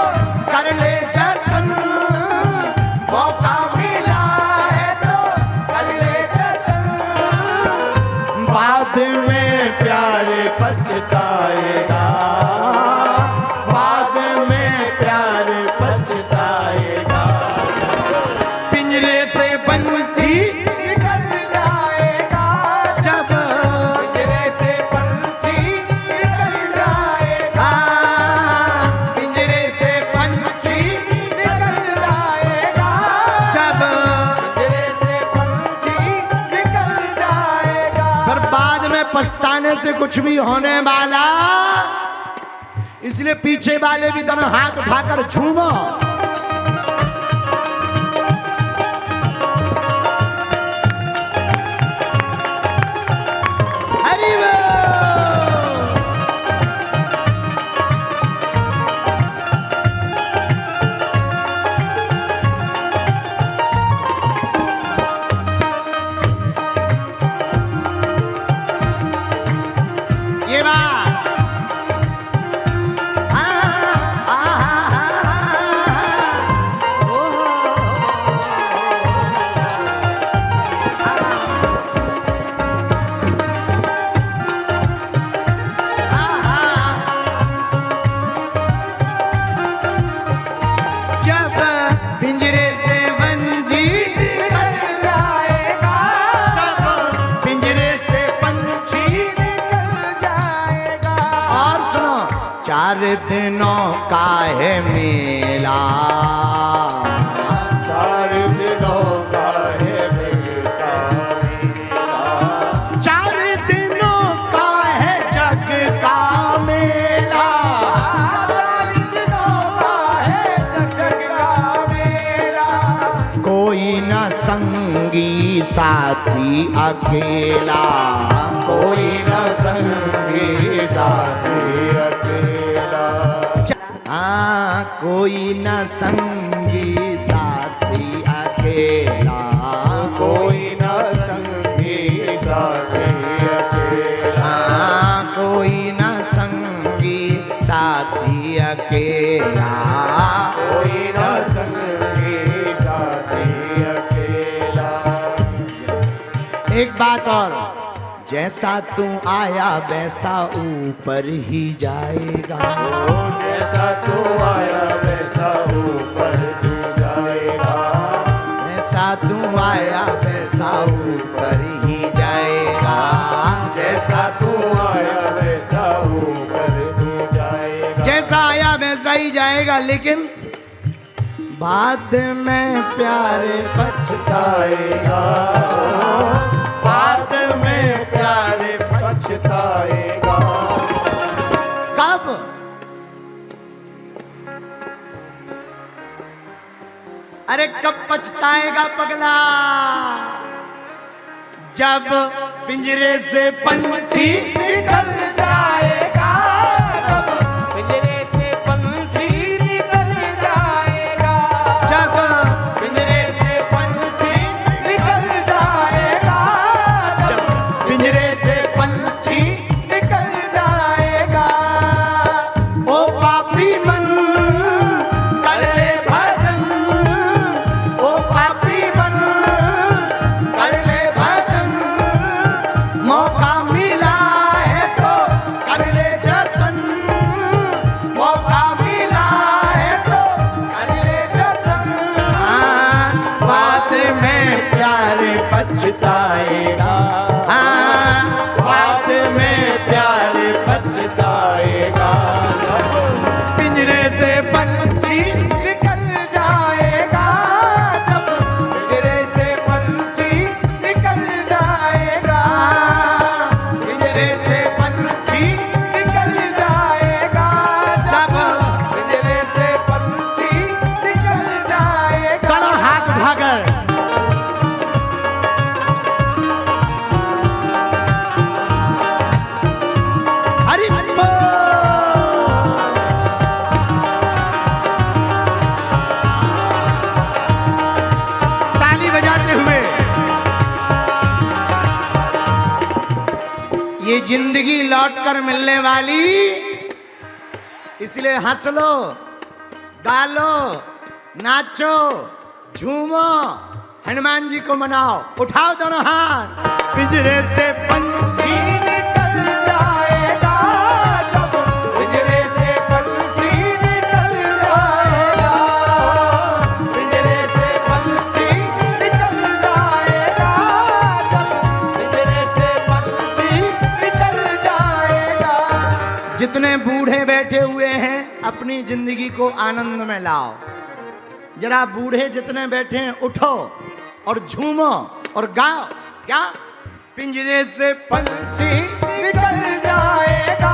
कर ले जतन, मौका मिला है तो कर ले जतन, बाद में प्यारे पछताएगा, बाद में प्यारे पछताएगा। पिंजरे से पंछी निकल जाएगा, जब पिंजरे से पंछी निकल जाएगा, पिंजरे से पंछी निकल जाएगा, जब पिंजरे से पंछी निकल जाएगा। पर बाद में पछताने से कुछ भी होने वाला, इसलिए पीछे वाले भी दोनों हाथ उठाकर झूमो। हरि बोल। ये बात जब पिंजरे से पंछी निकल जाएगा, जब पिंजरे 4 दिनों का है मेला, 4 दिनों का है मेला, 4 दिनों का है जग का मेला, 4 दिनों का है जग का मेला। कोई न संगी साथी अकेला, कोई न संगी साथी अकेला, हाँ कोई न संगी साथी अकेला, कोई न संगी साथी अकेला, हाँ कोई न संगी साथी अकेला, कोई न संगी साथी अकेला। एक बात और, जैसा तू आया वैसा ऊपर ही जाएगा, ओ जैसा तू आया वैसा ऊपर तू जाएगा, जैसा तू आया वैसा ऊपर ही जाएगा, जैसा तू आया वैसा ऊपर तू जाएगा, जैसा आया वैसा ही जाएगा, लेकिन बाद में प्यारे पछताएगा, बाद में प्यारे पछताएगा। कब? अरे कब पछताएगा पगला? जब पिंजरे से पंछी निकल जाएगा, जब पिंजरे से पंछी निकल जाएगा, जब पिंजरे से पंछी निकल जाएगा, जब पिंजरे से पंछी निकल जाएगा। ओ पापी मन कर ले भजन, ओ पापी मन कर ले भजन, मौका मिला है तो कर ले जतन, मौका मिला है तो कर ले जतन। हाँ, बाद में प्यारे पछताएगा, हाँ बाद में प्यार पछताएगा, पिंजरे से पंछी निकल जाएगा, जब पिंजरे से पंछी निकल जाएगा, पिंजरे से पंछी निकल जाएगा, जब पिंजरे से पंछी निकल जाएगा। करो हाथ उठाकर। हरि बोल। ताली बजाते हुए ये जिंदगी लौट कर मिलने वाली, इसलिए हंस लो, गा लो, नाचो, झूमो, हनुमान जी को मनाओ, उठाओ दोनों हाथ। पिंजरे से पंछी निकल जाएगा, जब पिंजरे से पंछी निकल जाएगा, पिंजरे से पंछी निकल जाएगा, जब पिंजरे से पंछी निकल जाएगा। जितने बूढ़े बैठे हुए हैं अपनी जिंदगी को आनंद में लाओ। जरा बूढ़े जितने बैठे हैं उठो और झूमो और गाओ। क्या? पिंजरे से पंछी निकल जाएगा,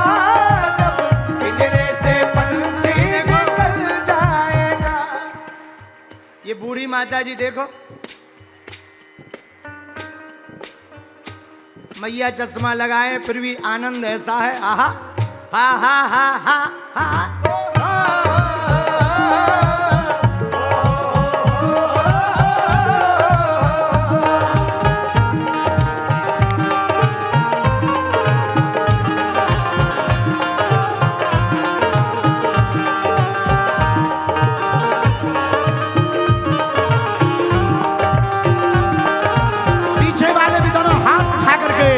जब पिंजरे से पंछी निकल जाएगा। ये बूढ़ी माता जी देखो, मैया चश्मा लगाए फिर भी आनंद ऐसा है। आहा हा हा हा हा हा। पीछे वाले भी दोनों हाथ उठा करके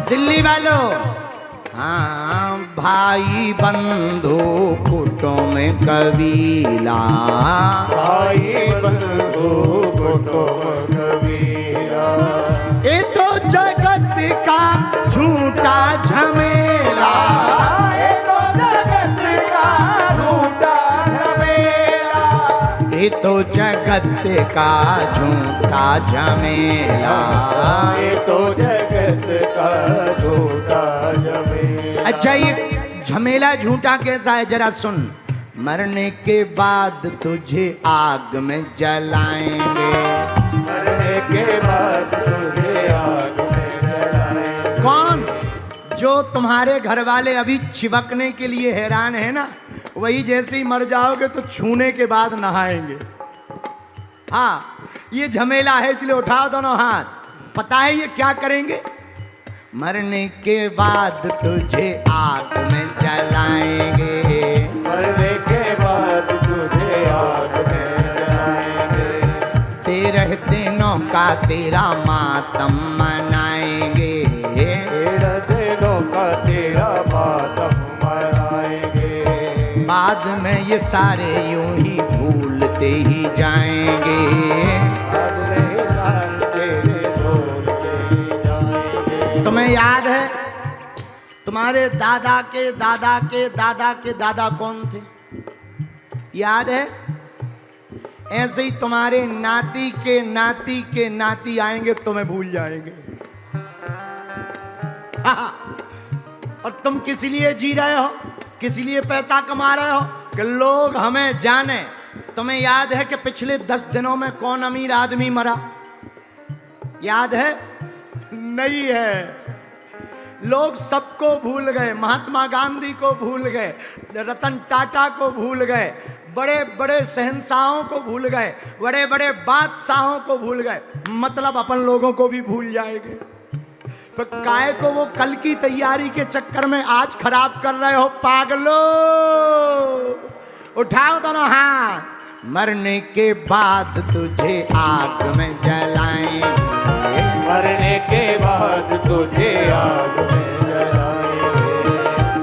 दिल्ली वालों, हाँ भाई बंधु कुटुंब कबीला, भाई बंधु कुटुंब कबीला। ये तो जगत का झूठा झमेला, ये तो जगत का झूठा झमेला। ये तो जगत का झूठा झमेला। ये तो जगत का झूठा झमेला। अच्छा, ये झमेला झूठा कैसा है जरा सुन। मरने के बाद तुझे आग में जलाएंगे, मरने के बाद तुझे आग में जलाएंगे। कौन? जो तुम्हारे घर वाले अभी चिपकने के लिए हैरान है ना, वही जैसे ही मर जाओगे तो छूने के बाद नहाएंगे। हाँ, ये झमेला है, इसलिए उठाओ दोनों हाथ। पता है ये क्या करेंगे? मरने के बाद तुझे आग में जलाएंगे, मरने के बाद तुझे आग में जलाएंगे। 13 दिनों का तेरा मातम मनाएंगे, 13 दिनों का तेरा मातम मनाएंगे। बाद में ये सारे यूं ही भूलते ही जाएंगे। बाद में सारे तेरे भूलते ही जाएंगे। तुम्हें याद है तुम्हारे दादा के दादा के दादा के दादा कौन थे? याद है? ऐसे ही तुम्हारे नाती के नाती के नाती आएंगे, तुम्हें भूल जाएंगे। और तुम किस लिए जी रहे हो? किस लिए पैसा कमा रहे हो? कि लोग हमें जाने। तुम्हें याद है कि पिछले 10 दिनों में कौन अमीर आदमी मरा? याद है? नहीं है। लोग सबको भूल गए, महात्मा गांधी को भूल गए, रतन टाटा को भूल गए, बड़े बड़े शहंशाहों को भूल गए, बड़े बड़े बादशाहों को भूल गए। मतलब अपन लोगों को भी भूल जाएंगे। तो काय को वो कल की तैयारी के चक्कर में आज खराब कर रहे हो पागलो? उठाओ दोनों हाथ। मरने के बाद तुझे आग में जलाएंगे, मरने के बाद तुझे आग में जलाएंगे।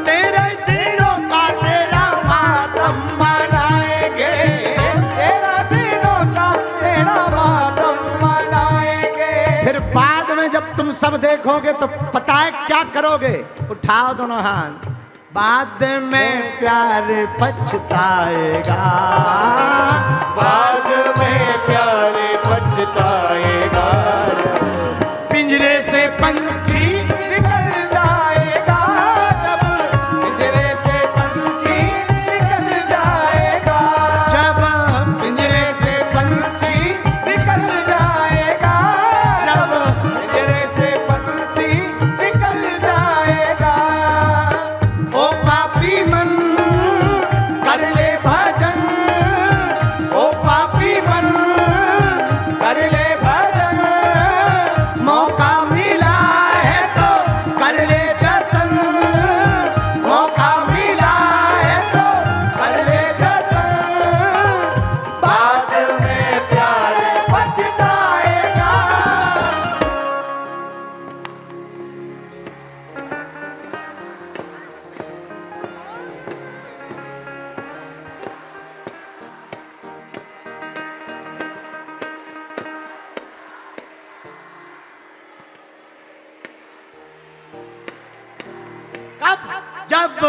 13 दिनों का तेरा मातम मनाएंगे, 13 दिनों का तेरा मातम मनाएंगे। फिर बाद में जब तुम सब देखोगे तो पता है क्या करोगे? उठाओ दोनों हाथ। बाद में प्यार पछताएगा, बाद में प्यार पछताएगा। पिंजरे से पंछी निकल जाएगा जब, पिंजरे से पंछी निकल जाएगा। जब पिंजरे से पंछी निकल जाएगा जब, पिंजरे से पंछी निकल जाएगा। ओ पापी मन कर ले भजन, ओ पापी मन कर ले भजन। मौका मिला है तो कर ले जतन, मौका मिला है तो कर ले जतन। बाद में प्यार पछताएगा। कब? जब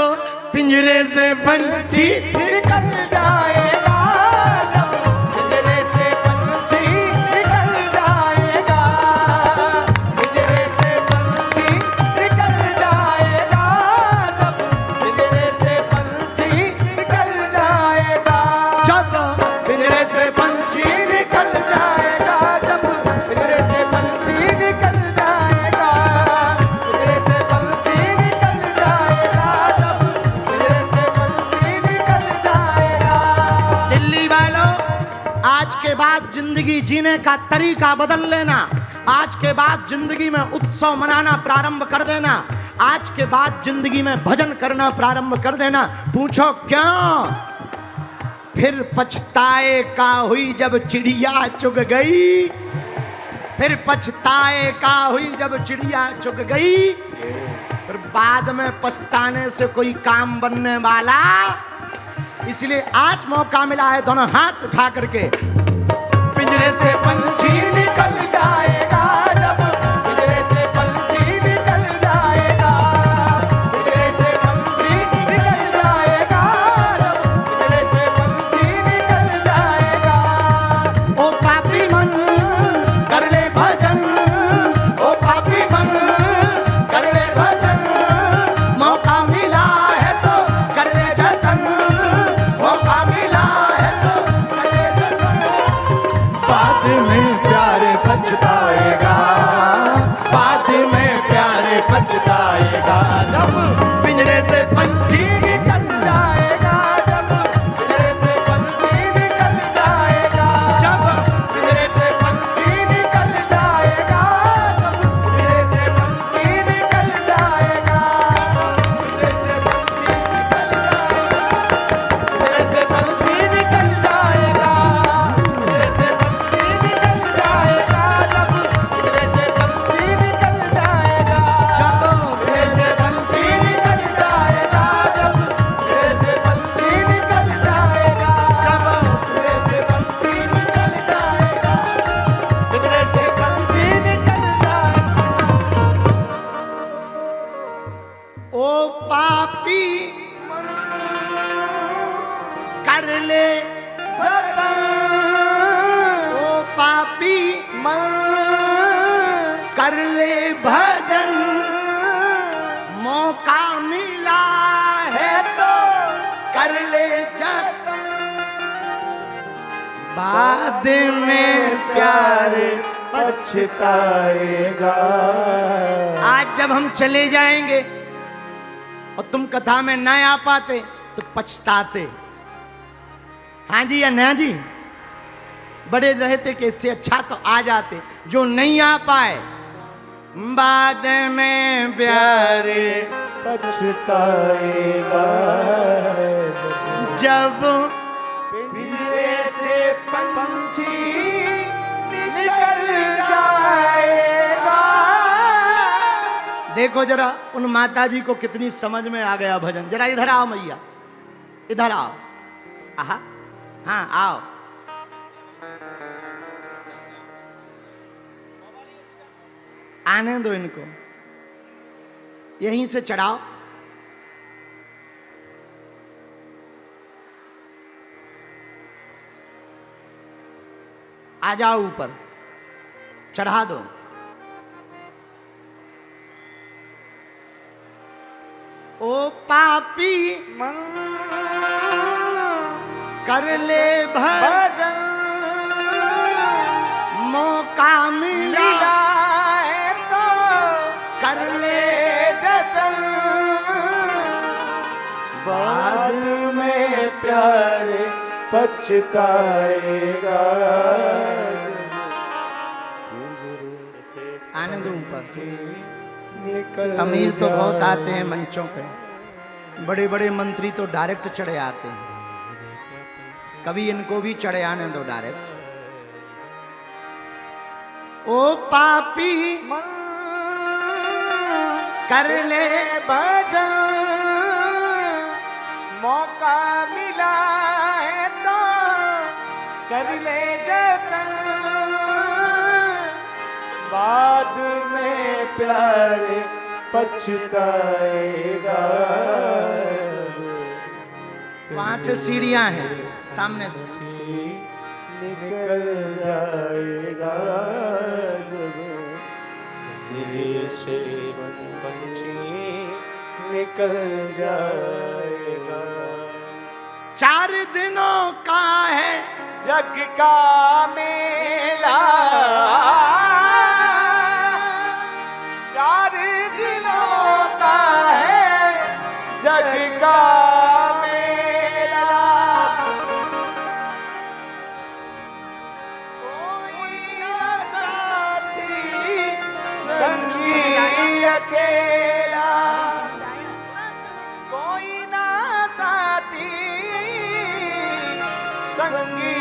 पिंजरे से पंछी निकल जाएगा जब, पिंजरे से पंछी निकल जाएगा। पिंजरे से पंछी निकल जाएगा जब, पिंजरे से पंछी निकल जाएगा। जब पिंजरे से पंछी निकल जाएगा जब, पिंजरे से पंछी निकल जाएगा। पिंजरे से पंछी निकल जाएगा जब, पिंजरे से पंछी निकल जाएगा। दिल्ली वालों, आज के बाद जिंदगी जीने का तरीका बदल लेना। आज के बाद जिंदगी में उत्सव मनाना प्रारंभ कर देना। आज के बाद जिंदगी में भजन करना प्रारंभ कर देना। पूछो क्यों? फिर पछताए का हुई जब चिड़िया चुग गई, फिर पछताए का हुई जब चिड़िया चुग गई। फिर बाद में पछताने से कोई काम बनने वाला इसलिए आज मौका मिला है, दोनों हाथ उठा करके पिंजरे से पंछी निकल जाएगा जब, पिंजरे से पंछी निकल जाएगा, पिंजरे से पंछी निकल जाएगा जब, पिंजरे से पंछी निकल जाएगा। ओ पापी मन कर ले भजन, ओ पापी मन कर ले भजन, मौका मिला है तो कर ले जतन, मौका मिला है तो कर ले जतन। बाद में प्यारे पछताएगा, बाद में प्यारे पछताएगा जब पिंजरे से पंछी निकल जाएगा, जब पिंजरे से पंछी निकल जाएगा, जब पिंजरे से पंछी निकल जाएगा, जब पिंजरे से पंछी निकल जाएगा, पिंजरे से पंछी निकल जाएगा, पिंजरे से पंछी निकल जाएगा, पिंजरे से पंछी निकल जाएगा, जब पिंजरे से पंछी निकल जाएगा, जब पिंजरे से पंछी निकल जाएगा, जब पिंजरे से पंछी निकल जाएगा, पिंजरे से पंछी निकल जाएगा। ओ पापी कर ले जतन, ओ पापी मन कर ले भजन, मौका मिला है तो कर ले जतन, बाद में प्यार पछताएगा। आज जब हम चले जाएंगे और तुम कथा में न आ पाते तो पछताते। हाँ जी या ना जी? बड़े रहते कि इससे अच्छा तो आ जाते। जो नहीं आ पाए, बाद में प्यार पछताएगा जब पिंजरे से पंछी निकल जाएगा। देखो जरा उन माता जी को कितनी समझ में आ गया भजन। जरा इधर आओ मैया, इधर आओ। आहा, हाँ आओ। आने दो इनको, यहीं से चढ़ाओ। आ जाओ ऊपर, चढ़ा दो। ओ पापी मन कर ले भजन मौका मिला है तो कर ले जतन, बाद में प्यार पछताएगा। आने दो ऊपर। निकल अमीर तो बहुत आते हैं मंचों पे, बड़े बड़े मंत्री तो डायरेक्ट चढ़े आते हैं। कभी इनको भी चढ़े आने दो डायरेक्ट। ओ पापी मन कर ले भजन, मौका मिला है तो कर ले जतन, बाद में प्यार पछताएगा। वहां से सीढ़ियां हैं सामने से। निकल जाएगा जब दिल से पंछी निकल जाएगा। 4 दिनों का है जग का मेला, 4 दिनों का है जग का मेला। कोई ना साथी संगी अकेला, कोई ना साथी संगी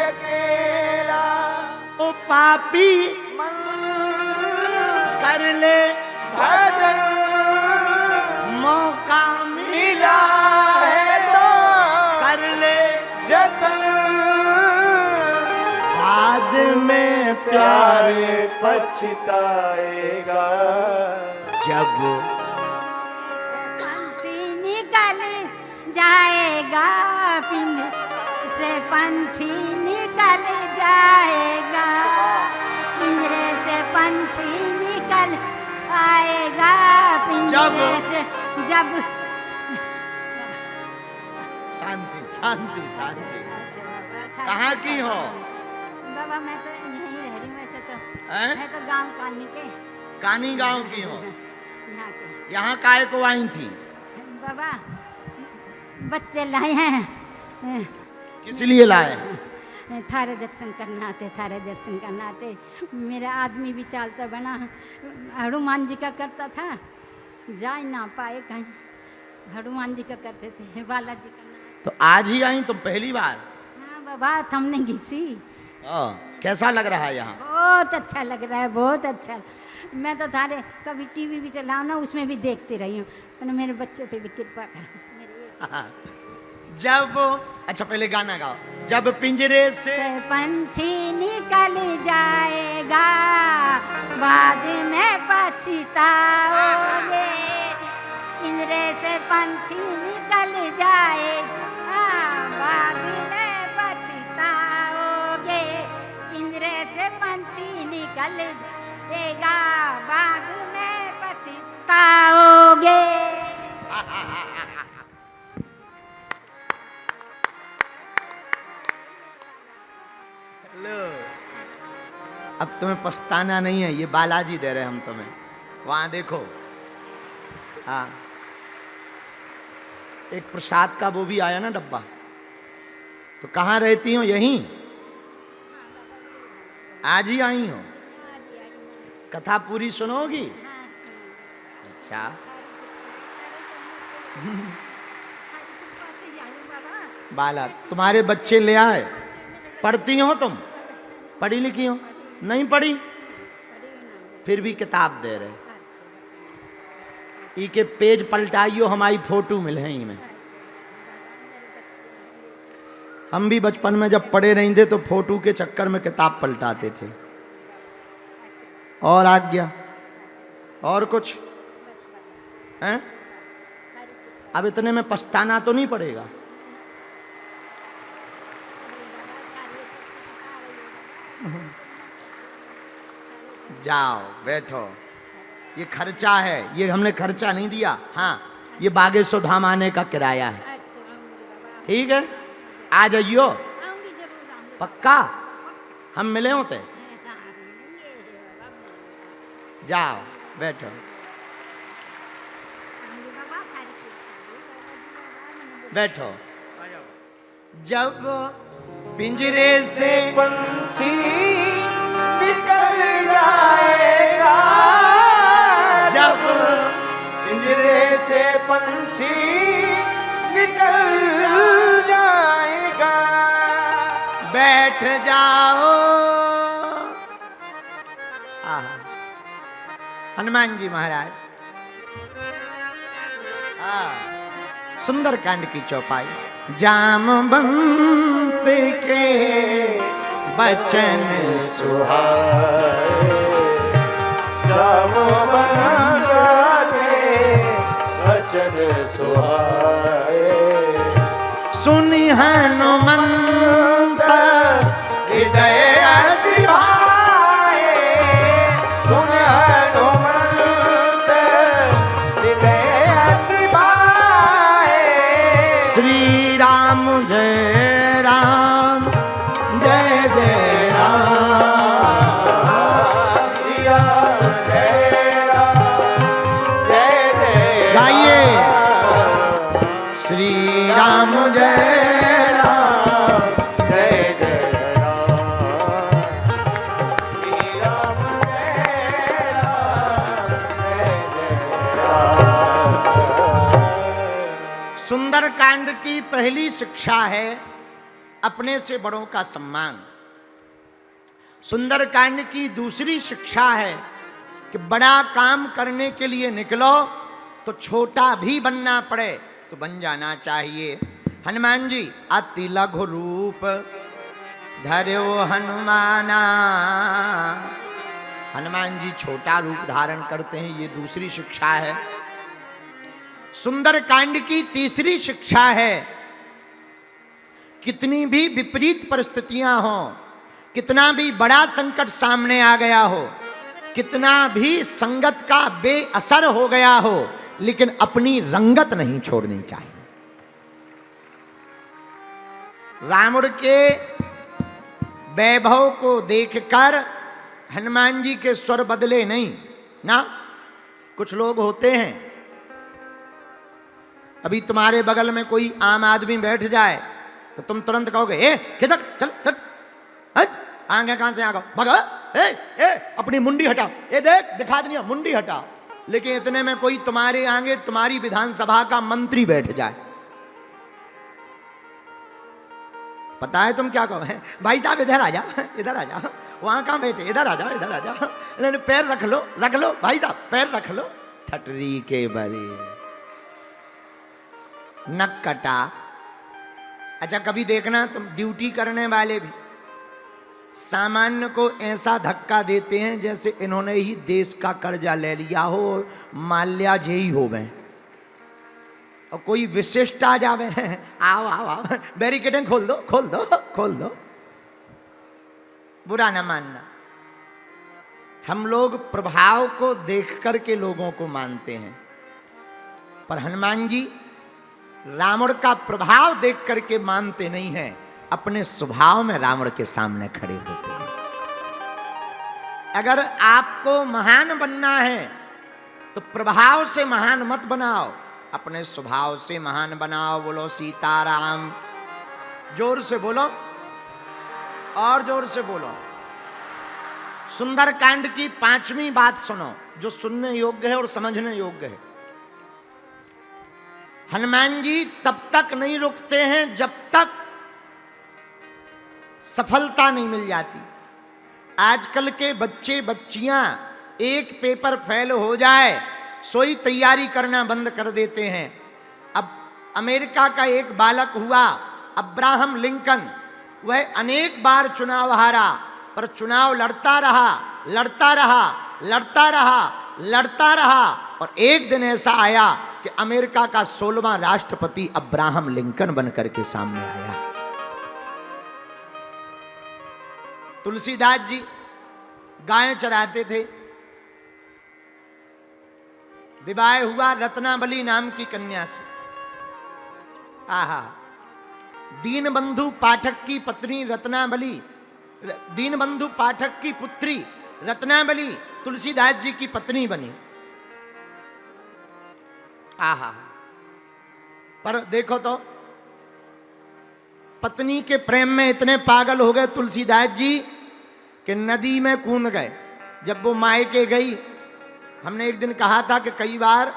अकेला। ओ पापी मन कर ले भजन मौका मिला है तो कर जाए पछताएगा। जब पंछी निकल जाएगा पिंजरे से, पंछी निकल जाएगा पिंजरे से, पंछी निकल आएगा पिंजरे से। जब शांति शांति शांति। कहाँ की हो? बाबा मैं तो यहीं रह रही हूँ वैसे तो। हैं? मैं तो गांव कानी के, कानी गांव की हो? यहाँ के। यहाँ काहे को आई थी? बाबा बच्चे लाए हैं, किस लिए लाए? थारे दर्शन करना आते, थारे दर्शन करना आते। मेरा आदमी भी चालता बना, हनुमान जी का करता था, जा ही ना पाए कहीं। हनुमान जी का करते थे, बालाजी का ना। तो आज ही आई तुम पहली बार? हाँ बाबा हमने घिसी। कैसा लग रहा है यहाँ? बहुत अच्छा लग रहा है, बहुत अच्छा। मैं तो थारे कभी टीवी भी चलाऊँ ना, उसमें भी देखती रही हूँ। मैंने मेरे बच्चे पे भी कृपा करो। जब, अच्छा पहले गाना गाओ। जब पिंजरे से पंछी निकल जाएगा बाद में पछताओगे, पिंजरे से पंछी निकल जाएगा बाद में पछताओगे, पिंजरे से पंछी निकल जाएगा बाद में पछताओगे। अब तुम्हें पछताना नहीं है, ये बालाजी दे रहे हम तुम्हें। वहां देखो, हाँ एक प्रसाद का वो भी आया ना डब्बा। तो कहाँ रहती हो? यहीं? आज ही आई हो? कथा पूरी सुनोगी? अच्छा। बाला तुम्हारे बच्चे ले आए? पढ़ती हो तुम? पढ़ी लिखी हो? नहीं पढ़ी? फिर भी किताब दे रहे। ई के पेज पलटाइयो, हमारी फोटो मिले हैं में। हम भी बचपन में जब पढ़े नहीं थे तो फोटो के चक्कर में किताब पलटाते थे। और आज्ञा? और कुछ हैं? अब इतने में पछताना तो नहीं पड़ेगा? जाओ बैठो, ये खर्चा है, ये हमने खर्चा नहीं दिया। हाँ ये बागेश्वर धाम आने का किराया है। ठीक है, आ जाइयो पक्का, हम मिले होते। जाओ बैठो। बैठो। जब पिंजरे से पंछी निकल जाएगा, जब पिंजरे से पंछी निकल जाएगा, बैठ जाओ। आहा, हनुमान जी महाराज। सुंदरकांड की चौपाई। जामवंत के बचन सुहाए, जामवंत के बचन सुहाए, सुनि हनुमंत हृदय अति भाए, सुन हनुमंत हृदय अति भाए, श्री राम जय राम, जय जय राम जिया जय राम, जय जय गाइए। श्री राम जय राम, जय जय राम, श्री राम जय राम, जय जय राम। सुंदरकांड की पहली शिक्षा है अपने से बड़ों का सम्मान। सुंदरकांड की दूसरी शिक्षा है कि बड़ा काम करने के लिए निकलो तो छोटा भी बनना पड़े तो बन जाना चाहिए। हनुमान जी अति लघु रूप धर्यो हनुमाना, हनुमान जी छोटा रूप धारण करते हैं, ये दूसरी शिक्षा है। सुंदर कांड की तीसरी शिक्षा है, कितनी भी विपरीत परिस्थितियां हो, कितना भी बड़ा संकट सामने आ गया हो, कितना भी संगत का बेअसर हो गया हो, लेकिन अपनी रंगत नहीं छोड़नी चाहिए। रावण के वैभव को देखकर हनुमान जी के स्वर बदले नहीं ना। कुछ लोग होते हैं, अभी तुम्हारे बगल में कोई आम आदमी बैठ जाए तो तुम तुरंत कहोगे ए खिदक चल चल, आगे कहां से आगे भगा, ए अपनी मुंडी हटा, ये देख दिखा दिया मुंडी हटा। लेकिन इतने में कोई तुम्हारे आगे तुम्हारी विधानसभा का मंत्री बैठ जाए, पता है तुम क्या कहो, भाई साहब इधर आ जा, इधर आ जा, वहां कहां बैठे, इधर आ जा, इधर आ जा, पैर रख लो भाई साहब, पैर रख लो। ठटरी के बरे नक कटा। अच्छा कभी देखना तुम, ड्यूटी करने वाले भी सामान्य को ऐसा धक्का देते हैं जैसे इन्होंने ही देश का कर्जा ले लिया हो और माल्या जेई हो गए, और कोई विशिष्ट आ जावे, आओ आओ आओ, बैरिकेडिंग खोल दो खोल दो खोल दो। बुरा ना मानना, हम लोग प्रभाव को देख करके लोगों को मानते हैं, पर हनुमान जी रावण का प्रभाव देख करके मानते नहीं हैं, अपने स्वभाव में रावण के सामने खड़े होते हैं। अगर आपको महान बनना है तो प्रभाव से महान मत बनाओ, अपने स्वभाव से महान बनाओ। बोलो सीताराम, जोर से बोलो और जोर से बोलो। सुंदरकांड की 5वीं बात सुनो जो सुनने योग्य है और समझने योग्य है। हनुमान जी तब तक नहीं रुकते हैं जब तक सफलता नहीं मिल जाती। आजकल के बच्चे बच्चियां एक पेपर फेल हो जाए सोई तैयारी करना बंद कर देते हैं। अब अमेरिका का एक बालक हुआ अब्राहम लिंकन, वह अनेक बार चुनाव हारा, पर चुनाव लड़ता रहा लड़ता रहा लड़ता रहा लड़ता रहा, और एक दिन ऐसा आया कि अमेरिका का 16वां राष्ट्रपति अब्राहम लिंकन बनकर के सामने आया। तुलसीदास जी गाय चराते थे, विवाह हुआ रत्नावली नाम की कन्या से। आहा, दीनबंधु पाठक की पत्नी रत्नावली, दीनबंधु पाठक की पुत्री रत्नावली तुलसीदास जी की पत्नी बनी। आहा, पर देखो तो पत्नी के प्रेम में इतने पागल हो गए तुलसीदास जी कि नदी में कूद गए। जब वो मायके गई, हमने एक दिन कहा था कि कई बार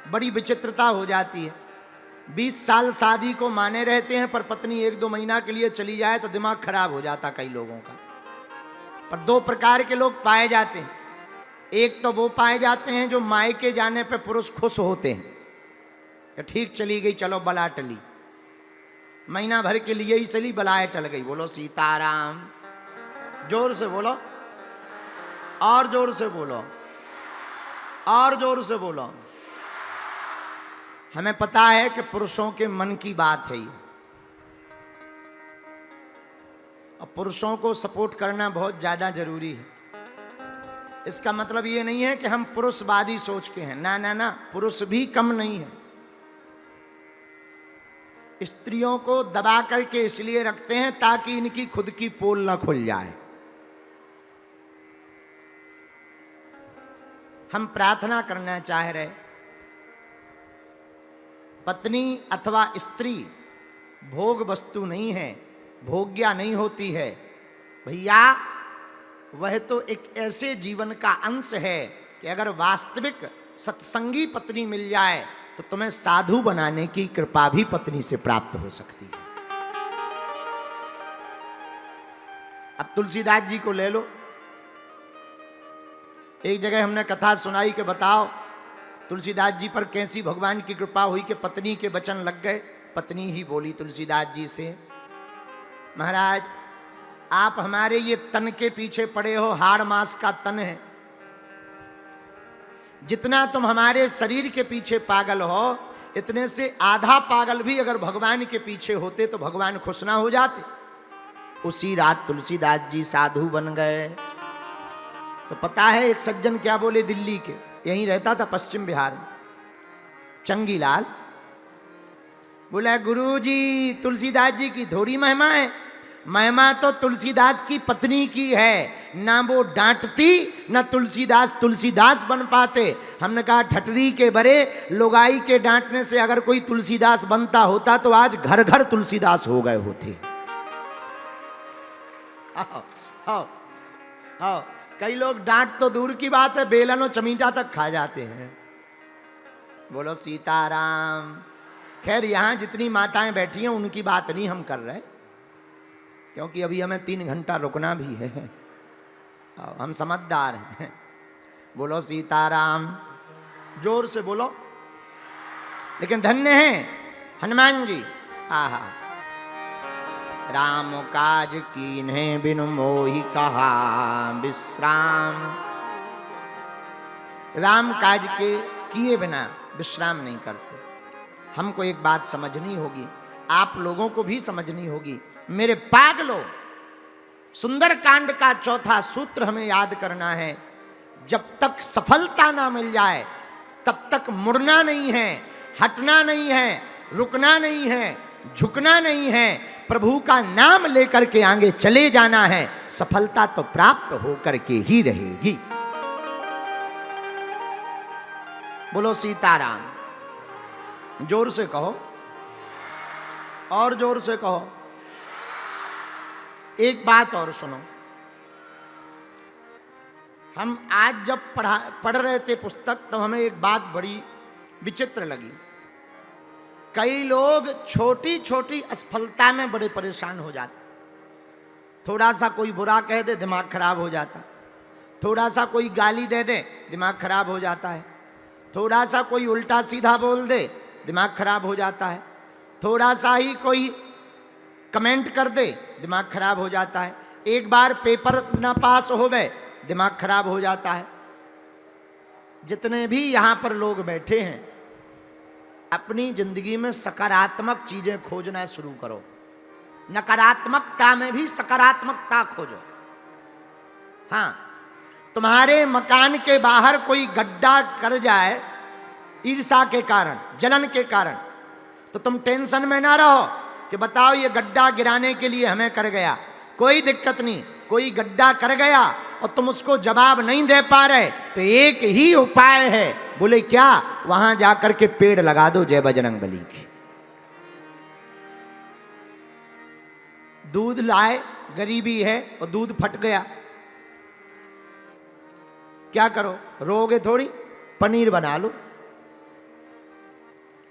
बड़ी विचित्रता हो जाती है। 20 साल शादी को माने रहते हैं, पर पत्नी 1-2 महीना के लिए चली जाए तो दिमाग खराब हो जाता कई लोगों का। पर 2 प्रकार के लोग पाए जाते हैं। एक तो वो पाए जाते हैं जो मायके जाने पे पुरुष खुश होते हैं कि ठीक चली गई, चलो बला टली, महीना भर के लिए ही चली, बलाए टल गई। बोलो सीताराम, जोर से बोलो और जोर से बोलो और जोर से बोलो। हमें पता है कि पुरुषों के मन की बात है ये, और पुरुषों को सपोर्ट करना बहुत ज्यादा जरूरी है। इसका मतलब ये नहीं है कि हम पुरुषवादी सोच के हैं, ना ना ना, पुरुष भी कम नहीं है। स्त्रियों को दबा करके इसलिए रखते हैं ताकि इनकी खुद की पोल ना खुल जाए। हम प्रार्थना करना चाह रहे, पत्नी अथवा स्त्री भोग वस्तु नहीं है, भोग्या नहीं होती है भैया। वह तो एक ऐसे जीवन का अंश है कि अगर वास्तविक सत्संगी पत्नी मिल जाए तो तुम्हें साधु बनाने की कृपा भी पत्नी से प्राप्त हो सकती है। अब तुलसीदास जी को ले लो। एक जगह हमने कथा सुनाई कि बताओ तुलसीदास जी पर कैसी भगवान की कृपा हुई कि पत्नी के वचन लग गए। पत्नी ही बोली तुलसीदास जी से, महाराज आप हमारे ये तन के पीछे पड़े हो, हाड़ मांस का तन है। जितना तुम हमारे शरीर के पीछे पागल हो, इतने से आधा पागल भी अगर भगवान के पीछे होते तो भगवान खुश ना हो जाते। उसी रात तुलसीदास जी साधु बन गए। तो पता है एक सज्जन क्या बोले, दिल्ली के, यहीं रहता था पश्चिम बिहार में, चंगीलाल। बोला गुरुजी तुलसीदास जी की थोड़ी महिमा है, महिमा तो तुलसीदास की पत्नी की है। ना वो डांटती, ना तुलसीदास तुलसीदास बन पाते। हमने कहा ठटरी के बरे, लोगाई के डांटने से अगर कोई तुलसीदास बनता होता तो आज घर घर तुलसीदास हो गए होते। आओ, आओ, आओ। कई लोग डांट तो दूर की बात है, बेलन और चमीटा तक खा जाते हैं। बोलो सीताराम। खैर यहां जितनी माताएं बैठी हैं उनकी बात नहीं हम कर रहे, क्योंकि अभी हमें 3 घंटा रुकना भी है। हम समझदार हैं। बोलो सीताराम, जोर से बोलो। लेकिन धन्य है हनुमान जी। आहा, राम काज कीन्हे बिनु मोहि कहा विश्राम। राम काज के किए बिना विश्राम नहीं करते। हमको एक बात समझनी होगी, आप लोगों को भी समझनी होगी। मेरे पागलों, सुंदर कांड का चौथा सूत्र हमें याद करना है। जब तक सफलता ना मिल जाए तब तक मुड़ना नहीं है, हटना नहीं है, रुकना नहीं है, झुकना नहीं है। प्रभु का नाम लेकर के आगे चले जाना है। सफलता तो प्राप्त होकर के ही रहेगी। बोलो सीताराम। जोर से कहो, और जोर से कहो। एक बात और सुनो, हम आज जब पढ़ रहे थे पुस्तक, तब हमें एक बात बड़ी विचित्र लगी। कई लोग छोटी छोटी असफलता में बड़े परेशान हो जाते। थोड़ा सा कोई बुरा कह दे, दिमाग खराब हो जाता। थोड़ा सा कोई गाली दे दे, दिमाग खराब हो जाता है। थोड़ा सा कोई उल्टा सीधा बोल दे, दिमाग खराब हो जाता है। थोड़ा सा ही कोई कमेंट कर दे, दिमाग खराब हो जाता है। एक बार पेपर ना पास हो गए, दिमाग खराब हो जाता है। जितने भी यहां पर लोग बैठे हैं, अपनी जिंदगी में सकारात्मक चीजें खोजना शुरू करो। नकारात्मकता में भी सकारात्मकता खोजो। हाँ, तुम्हारे मकान के बाहर कोई गड्ढा कर जाए ईर्ष्या के कारण, जलन के कारण, तो तुम टेंशन में ना रहो कि बताओ ये गड्ढा गिराने के लिए हमें कर गया। कोई दिक्कत नहीं, कोई गड्ढा कर गया और तुम उसको जवाब नहीं दे पा रहे, तो एक ही उपाय है। बोले क्या? वहां जाकर के पेड़ लगा दो जय बजरंगबली की। दूध लाए, गरीबी है और दूध फट गया, क्या करो? रोगे थोड़ी, पनीर बना लो।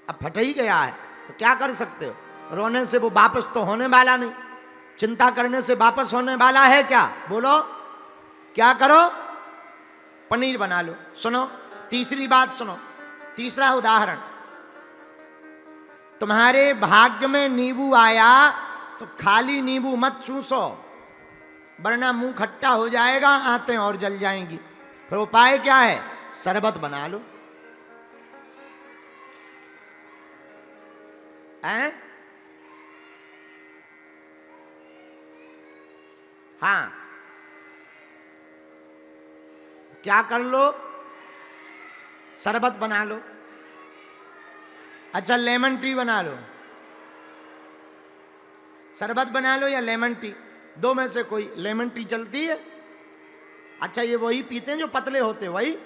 अब फट ही गया है तो क्या कर सकते हो? रोने से वो वापस तो होने वाला नहीं, चिंता करने से वापस होने वाला है क्या? बोलो, क्या करो? पनीर बना लो। सुनो तीसरी बात, सुनो तीसरा उदाहरण। तुम्हारे भाग्य में नींबू आया तो खाली नींबू मत चूसो, वरना मुंह खट्टा हो जाएगा, आंतें और जल जाएंगी। फिर उपाय क्या है? शरबत बना लो। हैं? हाँ, क्या कर लो? शरबत बना लो। अच्छा, लेमन टी बना लो। शरबत बना लो या लेमन टी, दो में से कोई। लेमन टी चलती है। अच्छा, ये वही पीते हैं जो पतले होते, वही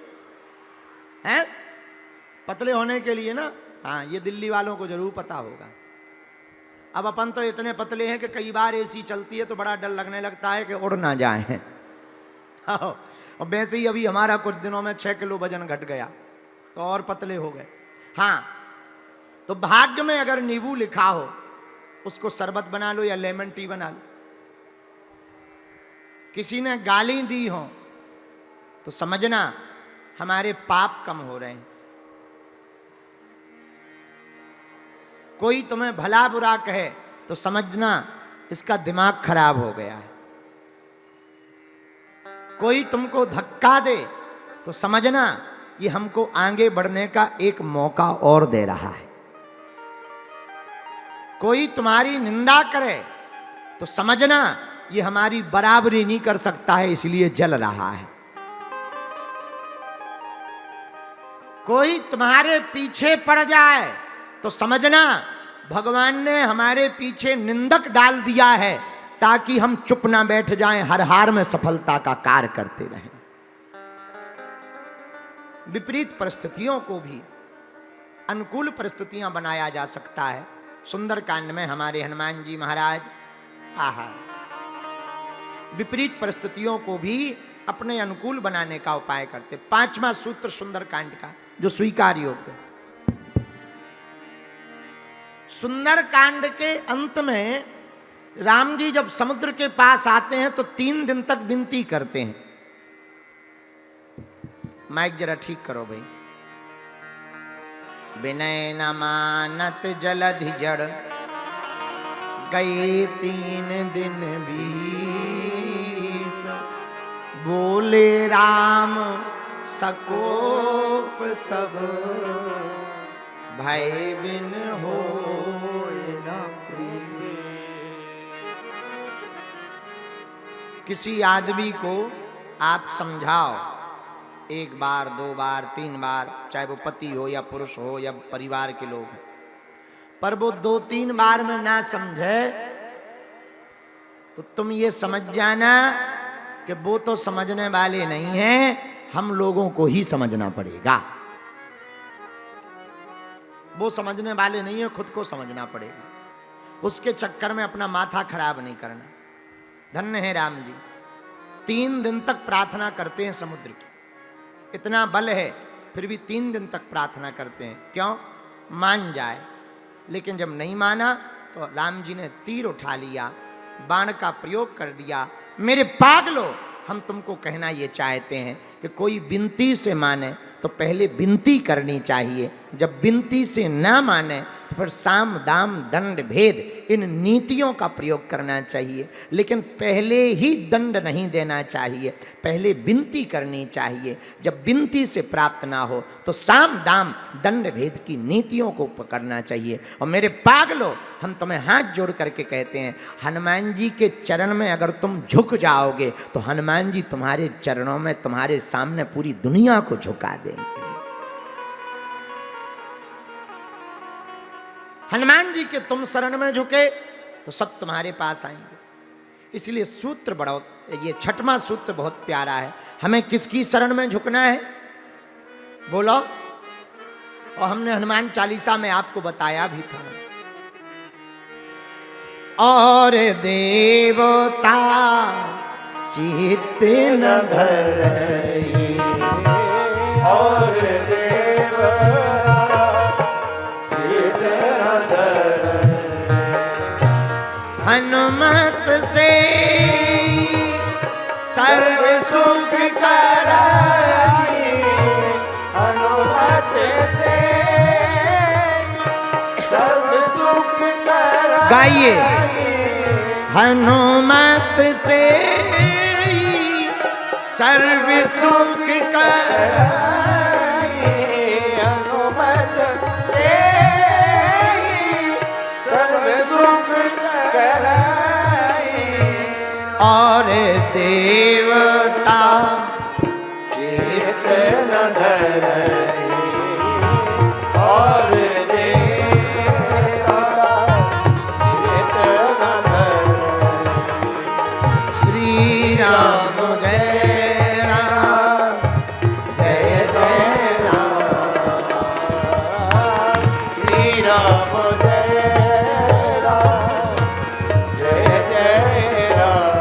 हैं? पतले होने के लिए ना, हाँ, ये दिल्ली वालों को जरूर पता होगा। अब अपन तो इतने पतले हैं कि कई बार एसी चलती है तो बड़ा डर लगने लगता है कि उड़ ना जाए। और वैसे ही अभी हमारा कुछ दिनों में 6 किलो वजन घट गया तो और पतले हो गए। हाँ, तो भाग्य में अगर नींबू लिखा हो, उसको शरबत बना लो या लेमन टी बना लो। किसी ने गाली दी हो तो समझना हमारे पाप कम हो रहे हैं। कोई तुम्हें भला बुरा कहे तो समझना इसका दिमाग खराब हो गया है। कोई तुमको धक्का दे तो समझना ये हमको आगे बढ़ने का एक मौका और दे रहा है। कोई तुम्हारी निंदा करे तो समझना ये हमारी बराबरी नहीं कर सकता है, इसलिए जल रहा है। कोई तुम्हारे पीछे पड़ जाए तो समझना भगवान ने हमारे पीछे निंदक डाल दिया है, ताकि हम चुप ना बैठ जाएं, हर हार में सफलता का कार्य करते रहें। विपरीत परिस्थितियों को भी अनुकूल परिस्थितियां बनाया जा सकता है। सुंदरकांड में हमारे हनुमान जी महाराज आहा विपरीत परिस्थितियों को भी अपने अनुकूल बनाने का उपाय करते। पांचवा सूत्र सुंदरकांड का जो स्वीकार योग्य। सुंदरकांड के अंत में राम जी जब समुद्र के पास आते हैं तो 3 दिन तक विनती करते हैं। माइक जरा ठीक करो भाई। विनय न मानत जलधि जड़ गए 3 दिन बीत, बोले राम सकोप तब भय बिन हो न प्रीत। किसी आदमी को आप समझाओ 1 बार 2 बार 3 बार, चाहे वो पति हो या पुरुष हो या परिवार के लोग, पर वो 2-3 बार में ना समझे तो तुम ये समझ जाना कि वो तो समझने वाले नहीं हैं, हम लोगों को ही समझना पड़ेगा। वो समझने वाले नहीं है, खुद को समझना पड़ेगा। उसके चक्कर में अपना माथा खराब नहीं करना। धन्य है राम जी, 3 दिन तक प्रार्थना करते हैं समुद्र की। इतना बल है फिर भी 3 दिन तक प्रार्थना करते हैं। क्यों? मान जाए। लेकिन जब नहीं माना तो राम जी ने तीर उठा लिया, बाण का प्रयोग कर दिया। मेरे पागलों, हम तुमको कहना ये चाहते हैं कि कोई विनती से माने तो पहले विनती करनी चाहिए। जब विनती से ना माने तो फिर साम दाम दंड भेद इन नीतियों का प्रयोग करना चाहिए। लेकिन पहले ही दंड नहीं देना चाहिए, पहले विनती करनी चाहिए। जब विनती से प्राप्त ना हो तो साम दाम दंड भेद की नीतियों को पकड़ना चाहिए। और मेरे पागलों, हम तुम्हें हाथ जोड़ करके कहते हैं, हनुमान जी के चरण में अगर तुम झुक जाओगे तो हनुमान जी तुम्हारे चरणों में, तुम्हारे सामने पूरी दुनिया को झुका देंगे। हनुमान जी के तुम शरण में झुके तो सब तुम्हारे पास आएंगे। इसलिए सूत्र बड़ा, ये 6वां सूत्र बहुत प्यारा है। हमें किसकी शरण में झुकना है बोलो? और हमने हनुमान चालीसा में आपको बताया भी था। और देवता चित्त न धरई, और देवता चित्त न धरई, हनुमत से सर्व सुख कराई, हनुमत से सर्व सुख कराई। गाइए, हनुमत से सर्व सुख कराई, हनुमत से सर्व सुख कराई। और देवता चित्त न धरई, और देवता चित्त न धरई। श्री राम जय राम, जय जय राम, श्री राम जय राम, जय जय राम।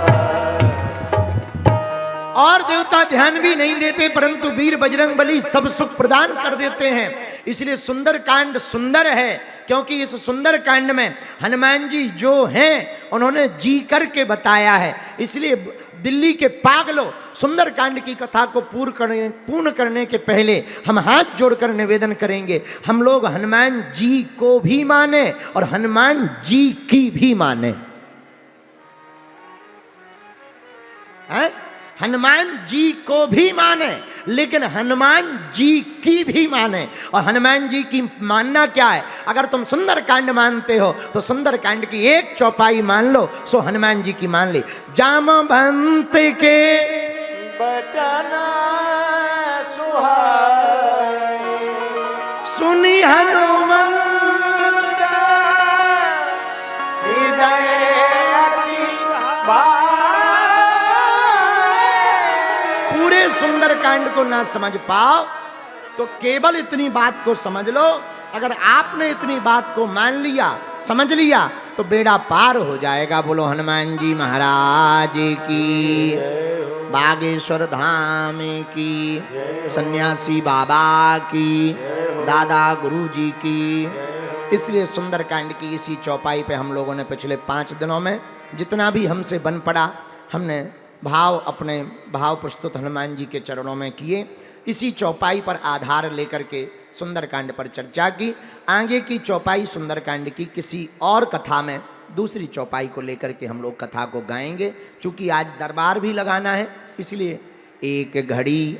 और देवता ध्यान भी नहीं देते, परंतु वीर बजरंग बली सब सुख प्रदान कर देते हैं। इसलिए सुंदर कांड सुंदर है, क्योंकि इस सुंदर कांड में हनुमान जी जो हैं उन्होंने जी करके बताया है। इसलिए दिल्ली के पागलों, सुंदर कांड की कथा को पूर्ण करने के पहले हम हाथ जोड़कर निवेदन करेंगे, हम लोग हनुमान जी को भी माने और हनुमान जी की भी माने। हनुमान जी को भी माने, लेकिन हनुमान जी की भी माने। और हनुमान जी की मानना क्या है? अगर तुम सुंदरकांड मानते हो तो सुंदरकांड की एक चौपाई मान लो, सो हनुमान जी की मान ली। जामवंत के बचना सुहाए, सुनी हनुमान हृदय अति भाए। पूरे सुंदरकांड को ना समझ पाओ तो केवल इतनी बात को समझ लो। अगर आपने इतनी बात को मान लिया, समझ लिया, तो बेड़ा पार हो जाएगा। बोलो हनुमान जी महाराज की, बागेश्वर धाम की, सन्यासी बाबा की, दादा गुरु जी की। इसलिए सुंदरकांड की इसी चौपाई पे हम लोगों ने पिछले 5 दिनों में जितना भी हमसे बन पड़ा, हमने अपने भाव प्रस्तुत हनुमान जी के चरणों में किए। इसी चौपाई पर आधार लेकर के सुंदरकांड पर चर्चा की। आगे की चौपाई सुंदरकांड की किसी और कथा में, दूसरी चौपाई को लेकर के हम लोग कथा को गाएंगे। चूंकि आज दरबार भी लगाना है, इसलिए एक घड़ी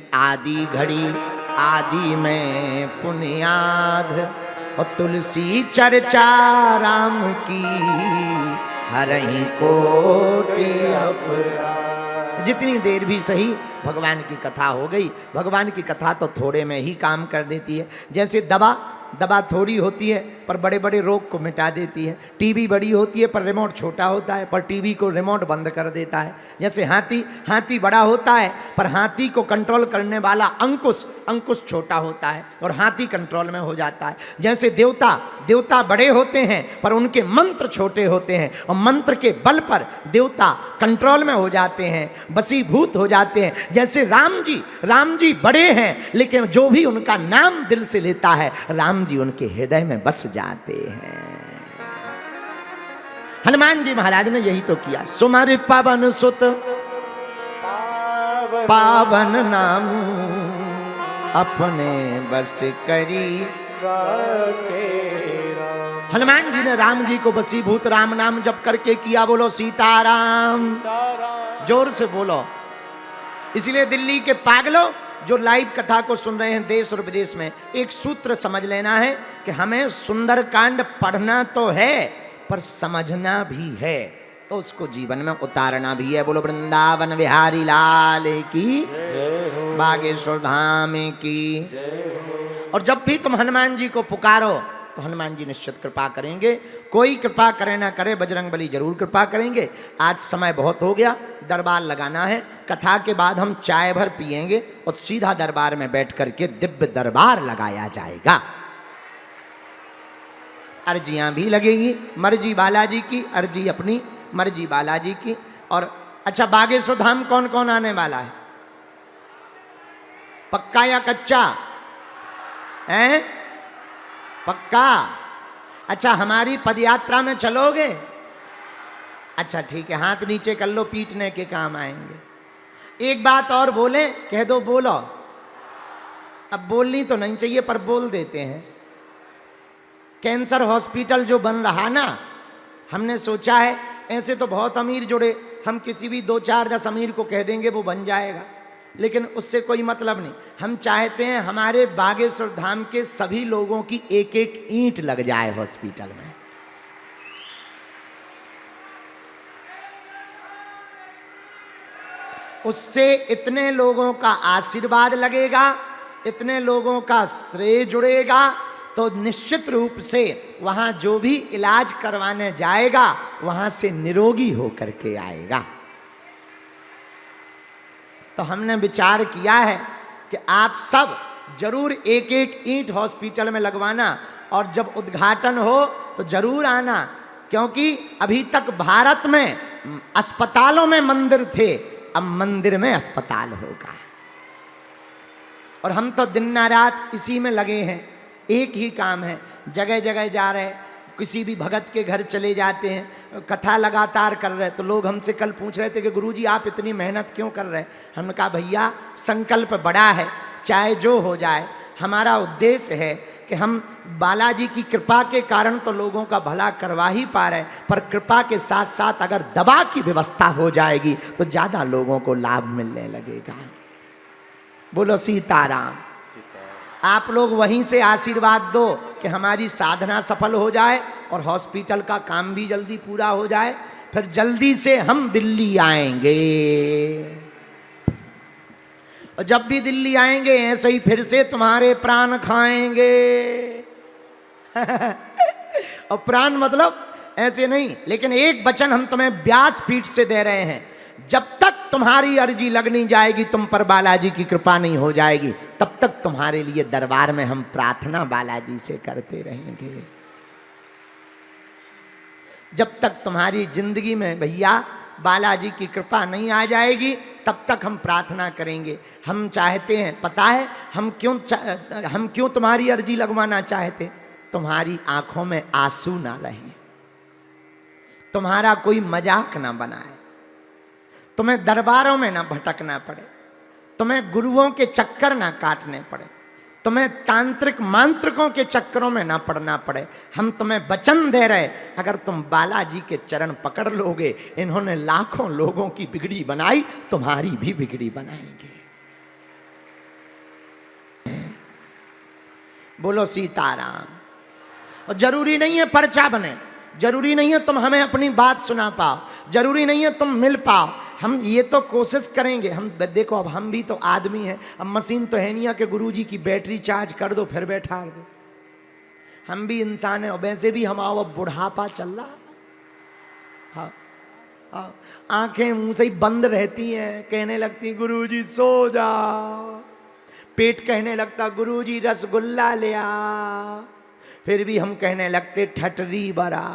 आदि में पुण्याध, और तुलसी चर्चा राम की, हरहि कोटि अपराध। जितनी देर भी सही भगवान की कथा हो गई। भगवान की कथा तो थोड़े में ही काम कर देती है। जैसे दवा थोड़ी होती है पर बड़े बड़े रोग को मिटा देती है। टीवी बड़ी होती है पर रिमोट छोटा होता है, पर टीवी को रिमोट बंद कर देता है। जैसे हाथी बड़ा होता है पर हाथी को कंट्रोल करने वाला अंकुश छोटा होता है और हाथी कंट्रोल में हो जाता है। जैसे देवता बड़े होते हैं पर उनके मंत्र छोटे होते हैं, और मंत्र के बल पर देवता कंट्रोल में हो जाते हैं, वशीभूत हो जाते हैं। जैसे राम जी बड़े हैं, लेकिन जो भी उनका नाम दिल से लेता है, राम जी उनके हृदय में बस जाते हैं। हनुमान जी महाराज ने यही तो किया। सुमर पवन सुत पावन नाम, अपने बस करी। हनुमान जी ने राम जी को वशीभूत राम नाम जप करके किया। बोलो सीताराम, जोर से बोलो। इसलिए दिल्ली के पागलों जो लाइव कथा को सुन रहे हैं देश और विदेश में, एक सूत्र समझ लेना है कि हमें सुंदरकांड पढ़ना तो है पर समझना भी है, तो उसको जीवन में उतारना भी है। बोलो वृंदावन बिहारी लाल की, बागेश्वर धाम की। और जब भी तुम हनुमान जी को पुकारो तो हनुमान जी निश्चित कृपा करेंगे। कोई कृपा करे ना करे, बजरंगबली जरूर कृपा करेंगे। आज समय बहुत हो गया, दरबार लगाना है। कथा के बाद हम चाय भर पिएंगे और सीधा दरबार में बैठ करके दिव्य दरबार लगाया जाएगा। अर्जियां भी लगेंगी, मर्जी बालाजी की, अर्जी अपनी, मर्जी बालाजी की। और अच्छा, बागेश्वर धाम कौन कौन आने वाला है? पक्का या कच्चा है? पक्का। अच्छा, हमारी पदयात्रा में चलोगे? अच्छा ठीक है, हाथ नीचे कर लो, पीटने के काम आएंगे। एक बात और बोले, कह दो, बोलो। अब बोलनी तो नहीं चाहिए पर बोल देते हैं। कैंसर हॉस्पिटल जो बन रहा ना, हमने सोचा है, ऐसे तो बहुत अमीर जुड़े, हम किसी भी 2-4-10 अमीर को कह देंगे वो बन जाएगा, लेकिन उससे कोई मतलब नहीं। हम चाहते हैं हमारे बागेश्वर धाम के सभी लोगों की एक एक ईंट लग जाए हॉस्पिटल में। उससे इतने लोगों का आशीर्वाद लगेगा, इतने लोगों का श्रेय जुड़ेगा, तो निश्चित रूप से वहां जो भी इलाज करवाने जाएगा वहां से निरोगी होकर के आएगा। तो हमने विचार किया है कि आप सब जरूर एक एक ईंट हॉस्पिटल में लगवाना, और जब उद्घाटन हो तो जरूर आना, क्योंकि अभी तक भारत में अस्पतालों में मंदिर थे, अब मंदिर में अस्पताल होगा। और हम तो दिन ना रात इसी में लगे हैं, एक ही काम है, जगह जगह जा रहे, किसी भी भगत के घर चले जाते हैं, कथा लगातार कर रहे। तो लोग हमसे कल पूछ रहे थे कि गुरुजी आप इतनी मेहनत क्यों कर रहे? हमने कहा भैया संकल्प बड़ा है, चाहे जो हो जाए, हमारा उद्देश्य है कि हम बालाजी की कृपा के कारण तो लोगों का भला करवा ही पा रहे, पर कृपा के साथ साथ अगर दवा की व्यवस्था हो जाएगी तो ज्यादा लोगों को लाभ मिलने लगेगा। बोलो सीताराम। आप लोग वहीं से आशीर्वाद दो कि हमारी साधना सफल हो जाए और हॉस्पिटल का काम भी जल्दी पूरा हो जाए, फिर जल्दी से हम दिल्ली आएंगे। और जब भी दिल्ली आएंगे ऐसे ही फिर से तुम्हारे प्राण खाएंगे। और प्राण मतलब ऐसे नहीं, लेकिन एक वचन हम तुम्हें व्यासपीठ से दे रहे हैं, जब तक तुम्हारी अर्जी लग नहीं जाएगी, तुम पर बालाजी की कृपा नहीं हो जाएगी, तब तक तुम्हारे लिए दरबार में हम प्रार्थना बालाजी से करते रहेंगे। जब तक तुम्हारी जिंदगी में भैया बालाजी की कृपा नहीं आ जाएगी, तब तक हम प्रार्थना करेंगे। हम चाहते हैं, पता है हम क्यों तुम्हारी अर्जी लगवाना चाहते? तुम्हारी आंखों में आंसू ना रहे, तुम्हारा कोई मजाक ना बनाए, तुम्हें दरबारों में ना भटकना पड़े, तुम्हें गुरुओं के चक्कर ना काटने पड़े, तुम्हें तांत्रिक मांत्रिकों के चक्करों में ना पड़ना पड़े। हम तुम्हें वचन दे रहे, अगर तुम बालाजी के चरण पकड़ लोगे, इन्होंने लाखों लोगों की बिगड़ी बनाई, तुम्हारी भी बिगड़ी बनाएंगे। बोलो सीताराम। और जरूरी नहीं है पर्चा बने, जरूरी नहीं है तुम हमें अपनी बात सुना पाओ, जरूरी नहीं है तुम मिल पाओ, हम ये तो कोशिश करेंगे। हम देखो, अब हम भी तो आदमी हैं, अब मशीन तो है नहीं कि गुरुजी की बैटरी चार्ज कर दो फिर बैठा दो। हम भी इंसान हैं, और वैसे भी हम आओ अब बुढ़ापा चल रहा। हाँ हाँ, आंखें मुंह से ही बंद रहती हैं, कहने लगती गुरुजी सो जाओ, पेट कहने लगता गुरुजी रसगुल्ला ले आ, फिर भी हम कहने लगते ठटरी बरा,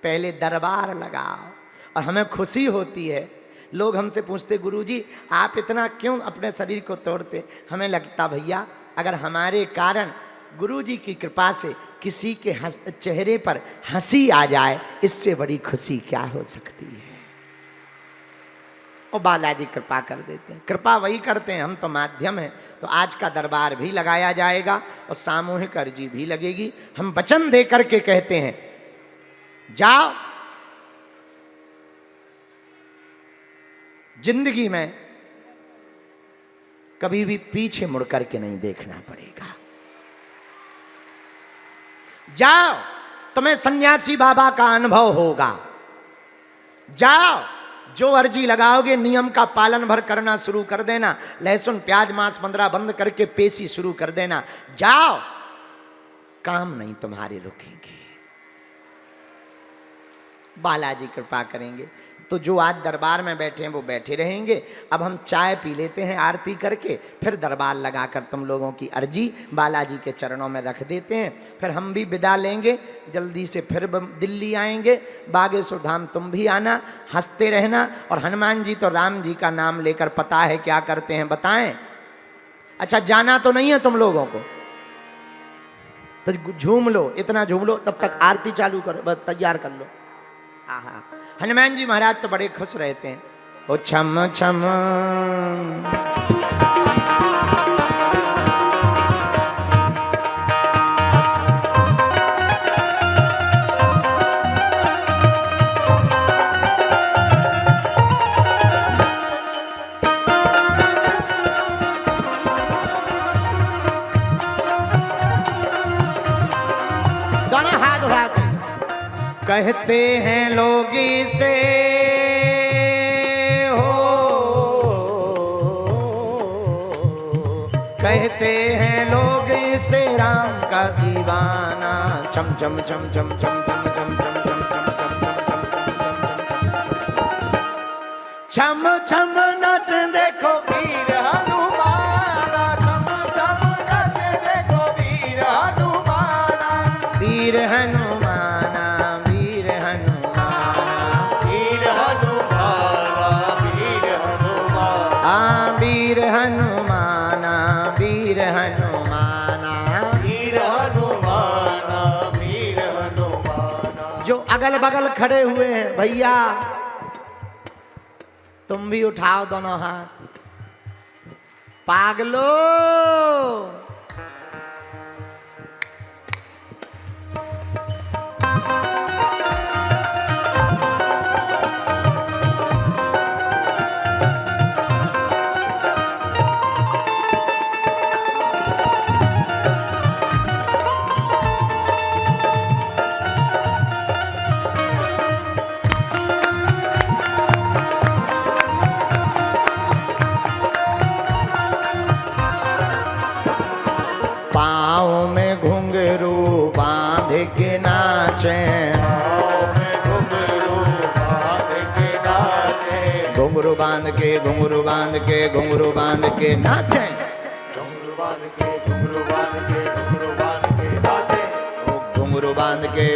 पहले दरबार लगाओ। और हमें खुशी होती है, लोग हमसे पूछते गुरुजी आप इतना क्यों अपने शरीर को तोड़ते? हमें लगता भैया अगर हमारे कारण गुरुजी की कृपा से किसी के चेहरे पर हंसी आ जाए, इससे बड़ी खुशी क्या हो सकती है। और बालाजी कृपा कर देते हैं, कृपा वही करते हैं, हम तो माध्यम हैं। तो आज का दरबार भी लगाया जाएगा और सामूहिक अर्जी भी लगेगी। हम वचन दे करके कहते हैं, जाओ जिंदगी में कभी भी पीछे मुड़ करके नहीं देखना पड़ेगा। जाओ, तुम्हें सन्यासी बाबा का अनुभव होगा। जाओ, जो अर्जी लगाओगे नियम का पालन भर करना शुरू कर देना, लहसुन प्याज मांस 15 बंद करके पेशी शुरू कर देना। जाओ, काम नहीं तुम्हारे रुकेंगे, बालाजी कृपा करेंगे। तो जो आज दरबार में बैठे हैं वो बैठे रहेंगे। अब हम चाय पी लेते हैं आरती करके, फिर दरबार लगाकर तुम लोगों की अर्जी बालाजी के चरणों में रख देते हैं। फिर हम भी विदा लेंगे, जल्दी से फिर दिल्ली आएंगे। बागेश्वर धाम तुम भी आना, हंसते रहना। और हनुमान जी तो राम जी का नाम लेकर पता है क्या करते हैं, बताएं? अच्छा, जाना तो नहीं है तुम लोगों को, तो झूम लो, इतना झूम लो, तब तक आरती चालू करो, बस तैयार कर लो। आहा, हनुमान जी महाराज तो बड़े खुश रहते हैं। ओ छम छम दोनों हाथ उठा के कहते हैं लोग इसे हो, कहते हैं लोग इसे राम का दीवाना। चम चम चम चम चम चम चम चम चम चम चम चम नच देखो वीर हनुमाना, चम चम नच देखो वीर हनुमाना, वीर हनुमाना, वीर हनुमाना, वीर हनुमाना, वीर हनुमाना, वीर हनुमाना, वीर हनुमाना, वीर हनुमाना, वीर हनुमाना। जो अगल बगल खड़े हुए हैं भैया, तुम भी उठाओ दोनों हाथ। पागलो पाँव में घुंघरू बांध के नाचे, घुंघरू बांध के घुंघरू बांध के घुंघरू बांध के नाचे, घुंघरू बांध के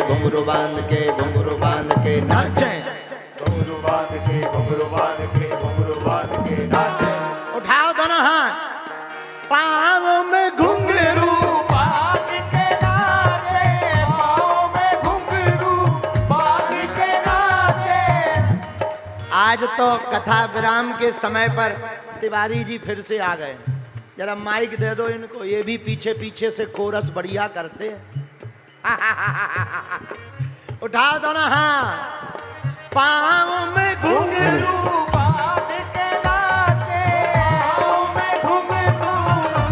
घुंघरू बांध के घुंघरू बांध के नाचे, उठाओ दोनों हाथ। पाँव में घुंघरू बांध के नाचे, पाँव में घुंघरू बांध के नाचे। आज तो कथा विराम के समय पर तिवारी जी फिर से आ गए। जरा माइक दे दो इनको, ये भी पीछे पीछे से कोरस बढ़िया करते हैं। उठाओ दोनों हाथ। पाँव में घुंघरू बांध के नाचे, पाँव में घुंघरू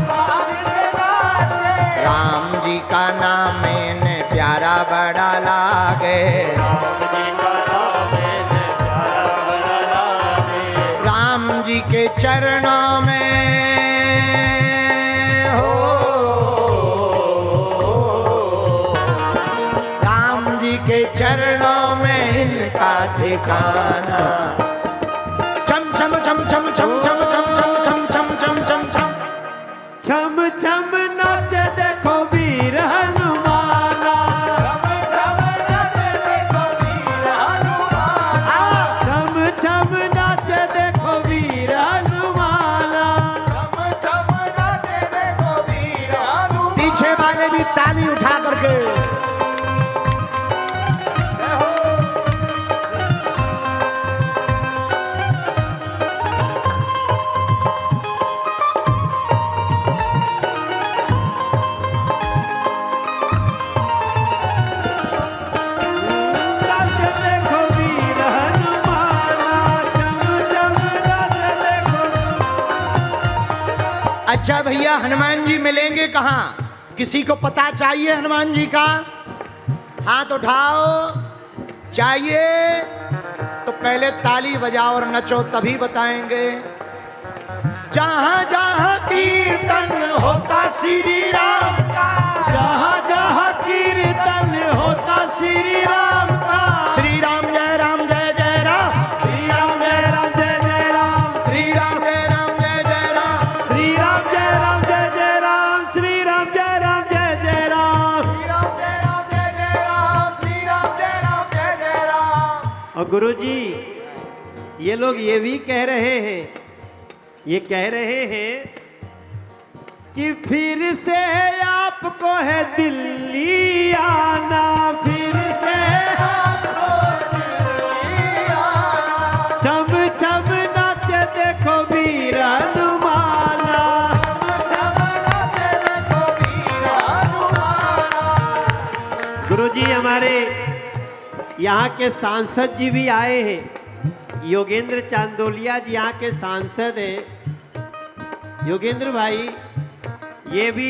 बांध के नाचे। राम जी का नाम इन्हें प्यारा बड़ा लागे, राम जी के चरणों में हो, राम जी के चरणों में इनका ठिकाना। चम चम चम चम चम चम चम चम चम चम चम चम चम छम छम नाच देखो वीर हनुमाना, छम छम नाच देखो वीर हनुमाना। पीछे वाले भी ताली उठा करके। नाच देखो वीर हनुमाना, छम छम नाच देखो। अच्छा भैया, हनुमान जी मिलेंगे कहाँ? किसी को पता चाहिए हनुमान जी का? हाथ उठाओ। चाहिए तो पहले ताली बजाओ और नचो, तभी बताएंगे। जहाँ जहाँ कीर्तन होता श्री राम का, जहाँ जहाँ कीर्तन होता श्री राम का। श्री राम जय राम जय जय राम, श्री राम जय राम जय जय राम, श्री राम जय राम जय जय राम, श्री राम जय राम जय जय राम, श्री राम जय राम जय जय राम। और गुरु जी, ये लोग ये भी कह रहे हैं, ये कह रहे हैं कि फिर से आपको है दिल्ली आना, फिर से छम छम नाच देखो वीर हनुमाना। गुरु जी, हमारे यहाँ के सांसद जी भी आए हैं। योगेंद्र चांदोलिया जी यहाँ के सांसद हैं। योगेंद्र भाई, ये भी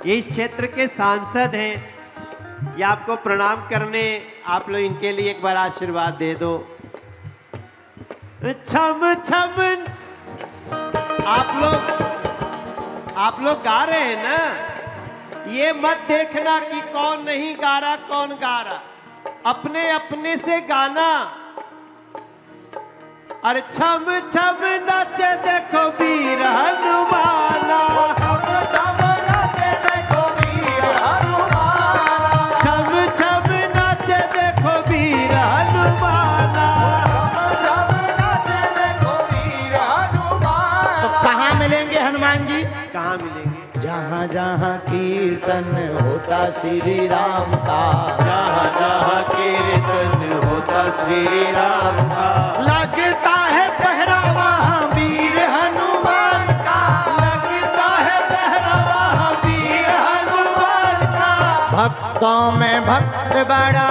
इस क्षेत्र के सांसद हैं। ये आपको प्रणाम करने, आप लोग इनके लिए एक बार आशीर्वाद दे दो। छम छम आप लोग गा रहे हैं ना, ये मत देखना कि कौन नहीं गा रहा कौन गा रहा, अपने अपने से गाना। अरे छम छम नाच देखो वीर हनुमाना, छम छम नाच देखो वीर हनुमाना। तो कहाँ मिलेंगे हनुमान जी? कहाँ मिलेंगे? जहाँ जहाँ कीर्तन होता श्री राम का, जहाँ जहाँ कीर्तन होता श्री राम का। लगता है पहरावा वीर हनुमान का, लगता है पहरावा वीर हनुमान का। भक्तों में भक्त बड़ा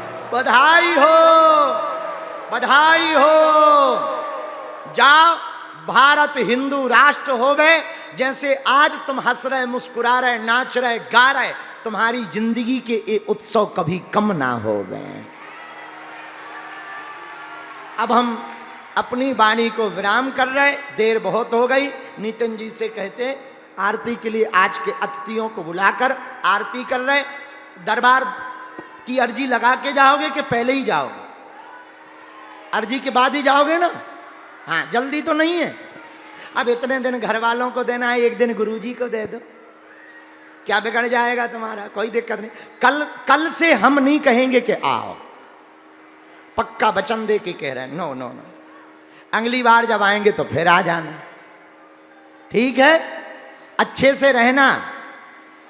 बधाई हो, बधाई हो। जाओ, भारत हिंदू राष्ट्र होवे, जैसे आज तुम हंस रहे, मुस्कुरा रहे, नाच रहे, गा रहे, तुम्हारी जिंदगी के ये उत्सव कभी कम ना होवे। अब हम अपनी वाणी को विराम कर रहे, देर बहुत हो गई। नितिन जी से कहते आरती के लिए आज के अतिथियों को बुलाकर आरती कर रहे। दरबार की अर्जी लगा के जाओगे कि पहले ही जाओगे? अर्जी के बाद ही जाओगे ना? हाँ, जल्दी तो नहीं है। अब इतने दिन घर वालों को देना है, एक दिन गुरुजी को दे दो, क्या बिगड़ जाएगा तुम्हारा? कोई दिक्कत नहीं। कल से हम नहीं कहेंगे कि आओ, पक्का वचन दे के कह रहे हैं। नो नो नो, अगली बार जब आएंगे तो फिर आ जाना, ठीक है? अच्छे से रहना,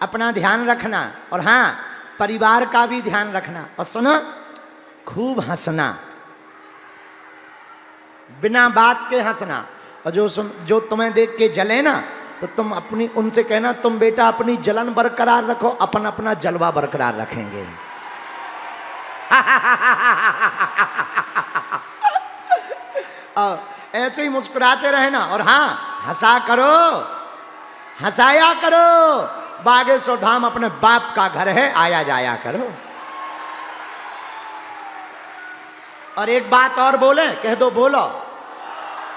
अपना ध्यान रखना, और हाँ, परिवार का भी ध्यान रखना। और सुनो, खूब हंसना, बिना बात के हंसना। और जो तुम्हें देख के जले ना, तो तुम अपनी उनसे कहना, तुम बेटा अपनी जलन बरकरार रखो, अपन अपना जलवा बरकरार रखेंगे। ऐसे ही मुस्कुराते रहना, और हाँ, हंसा करो, हंसाया करो। बागेश्वर धाम अपने बाप का घर है, आया जाया करो। और एक बात और बोले, कह दो, बोलो,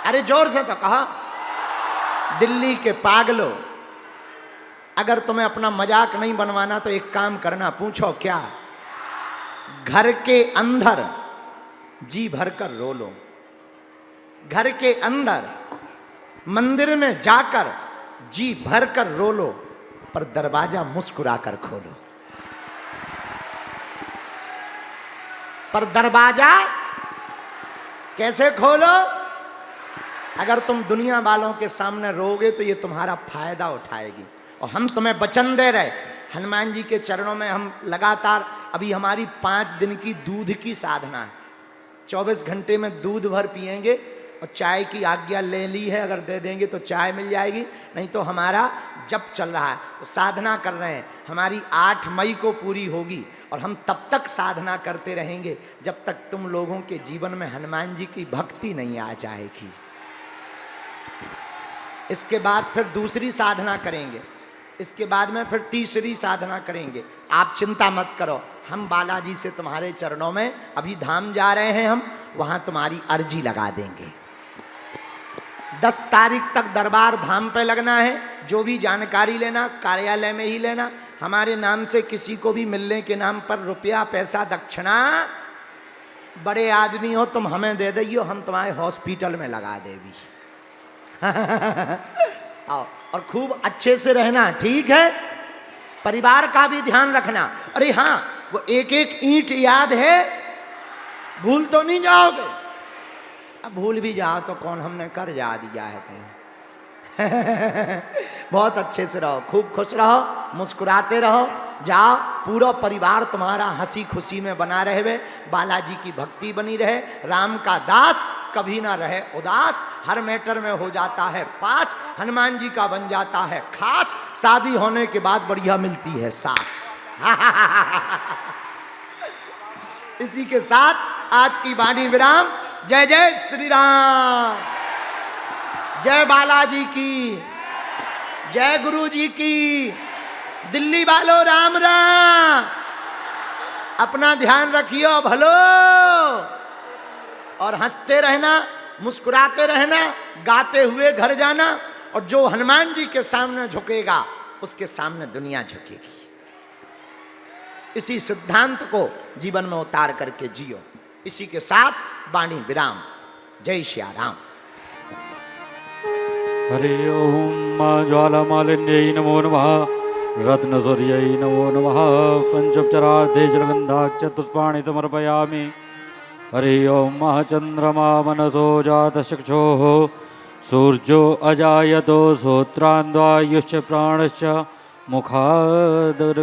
अरे जोर से तो कहा। दिल्ली के पागलो, अगर तुम्हें अपना मजाक नहीं बनवाना तो एक काम करना, पूछो क्या? घर के अंदर जी भरकर रो लो, घर के अंदर मंदिर में जाकर जी भरकर रो लो, पर दरवाजा मुस्कुराकर खोलो। पर दरवाजा कैसे खोलो? अगर तुम दुनिया वालों के सामने रोगे तो ये तुम्हारा फायदा उठाएगी। और हम तुम्हें वचन दे रहे, हनुमान जी के चरणों में हम लगातार, अभी हमारी 5 दिन की दूध की साधना है। 24 घंटे में दूध भर पिएंगे, और चाय की आज्ञा ले ली है, अगर दे देंगे तो चाय मिल जाएगी, नहीं तो हमारा जप चल रहा है, तो साधना कर रहे हैं। हमारी 8 मई को पूरी होगी, और हम तब तक साधना करते रहेंगे जब तक तुम लोगों के जीवन में हनुमान जी की भक्ति नहीं आ जाएगी। इसके बाद फिर दूसरी साधना करेंगे, इसके बाद में फिर तीसरी साधना करेंगे। आप चिंता मत करो, हम बालाजी से तुम्हारे चरणों में, अभी धाम जा रहे हैं हम, वहाँ तुम्हारी अर्जी लगा देंगे। 10 तारीख तक दरबार धाम पे लगना है। जो भी जानकारी लेना कार्यालय में ही लेना। हमारे नाम से किसी को भी मिलने के नाम पर रुपया पैसा दक्षिणा, बड़े आदमी हो तुम, हमें दे दियो, हम तुम्हारे हॉस्पिटल में लगा देवी। आओ, और खूब अच्छे से रहना, ठीक है? परिवार का भी ध्यान रखना। अरे हाँ, वो एक एक ईंट याद है, भूल तो नहीं जाओगे? अब भूल भी जाओ तो कौन, हमने कर जा दिया है तुम्हें। बहुत अच्छे से रहो, खूब खुश रहो, मुस्कुराते रहो। जाओ, पूरा परिवार तुम्हारा हंसी खुशी में बना रहे, बालाजी की भक्ति बनी रहे, राम का दास कभी ना रहे उदास, हर मैटर में हो जाता है पास, हनुमान जी का बन जाता है खास, शादी होने के बाद बढ़िया मिलती है सास। इसी के साथ आज की वाणी विराम। जय जय श्री राम, जय बालाजी की, जय गुरु जी की। दिल्ली वालों राम राम, अपना ध्यान रखियो भलो, और हंसते रहना, मुस्कुराते रहना, गाते हुए घर जाना। और जो हनुमान जी के सामने झुकेगा उसके सामने दुनिया झुकेगी। इसी सिद्धांत को जीवन में उतार करके जियो। इसी के साथ वाणी विराम। जय श्री राम। हरि ओम मां ज्वालामालिन्यै नमो नमः, रत्नसूर्यै नमो नमः, पंचोपचारार्थे जलगन्धाक्ष पुष्पाणि समर्पयामि। हरि ओम मां चन्द्रमा मनसो जातचक्षुः, सूर्यो अजायतो श्रोत्रान्वायुश्च प्राणश्च मुखादग्निरजायतो।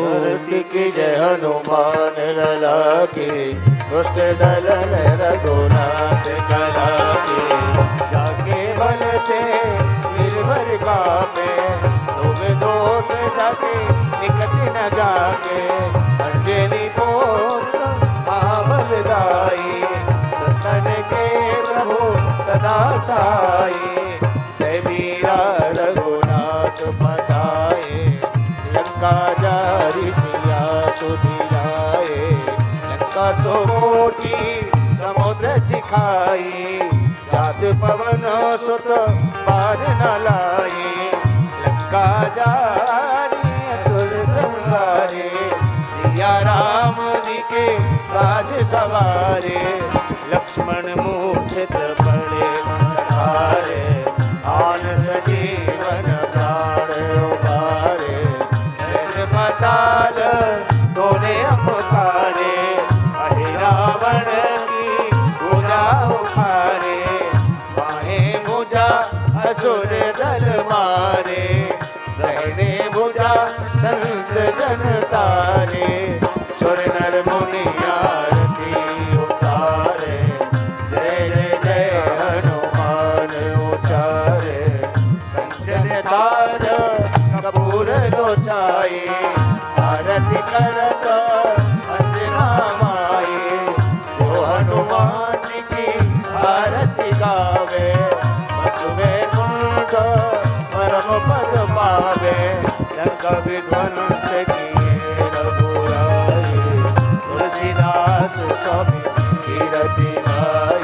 धरती की जय हनुमान लला की, दुष्ट दलन रघुनाथ कला की। जाके बल से निर्भर कापे, लोग दोष जाके निकट न जाके, अंजनी को दासाए जय मीरा रघुनाथ पधाए लंका जारी सिया सुधिराए लंका सो मोटी समुद्र सिखाई जात पवन सुत पार न लाए लंका जारी असुर संहारे सिया राम जी के राज सवारे लक्ष्मण मूर्छित पड़े सहारे आन सजीवन प्राण उबारे पाताल तोने अपकारे अहि रावण की भुजा उखारे बाहे भुजा असुर दल मारे रहने भुजा संत जन तारे सुर नर मुनि आरती उतारे जय जय जय हनुमान उचारे कंचन तार कपूर लोचाए आरती करत अंजना माए जो हनुमान की आरती गावे बसवे कुंठ परम पद पावे लंका विध्वंस किए रघुराई तुलसीदास स्वामी कीरति गाए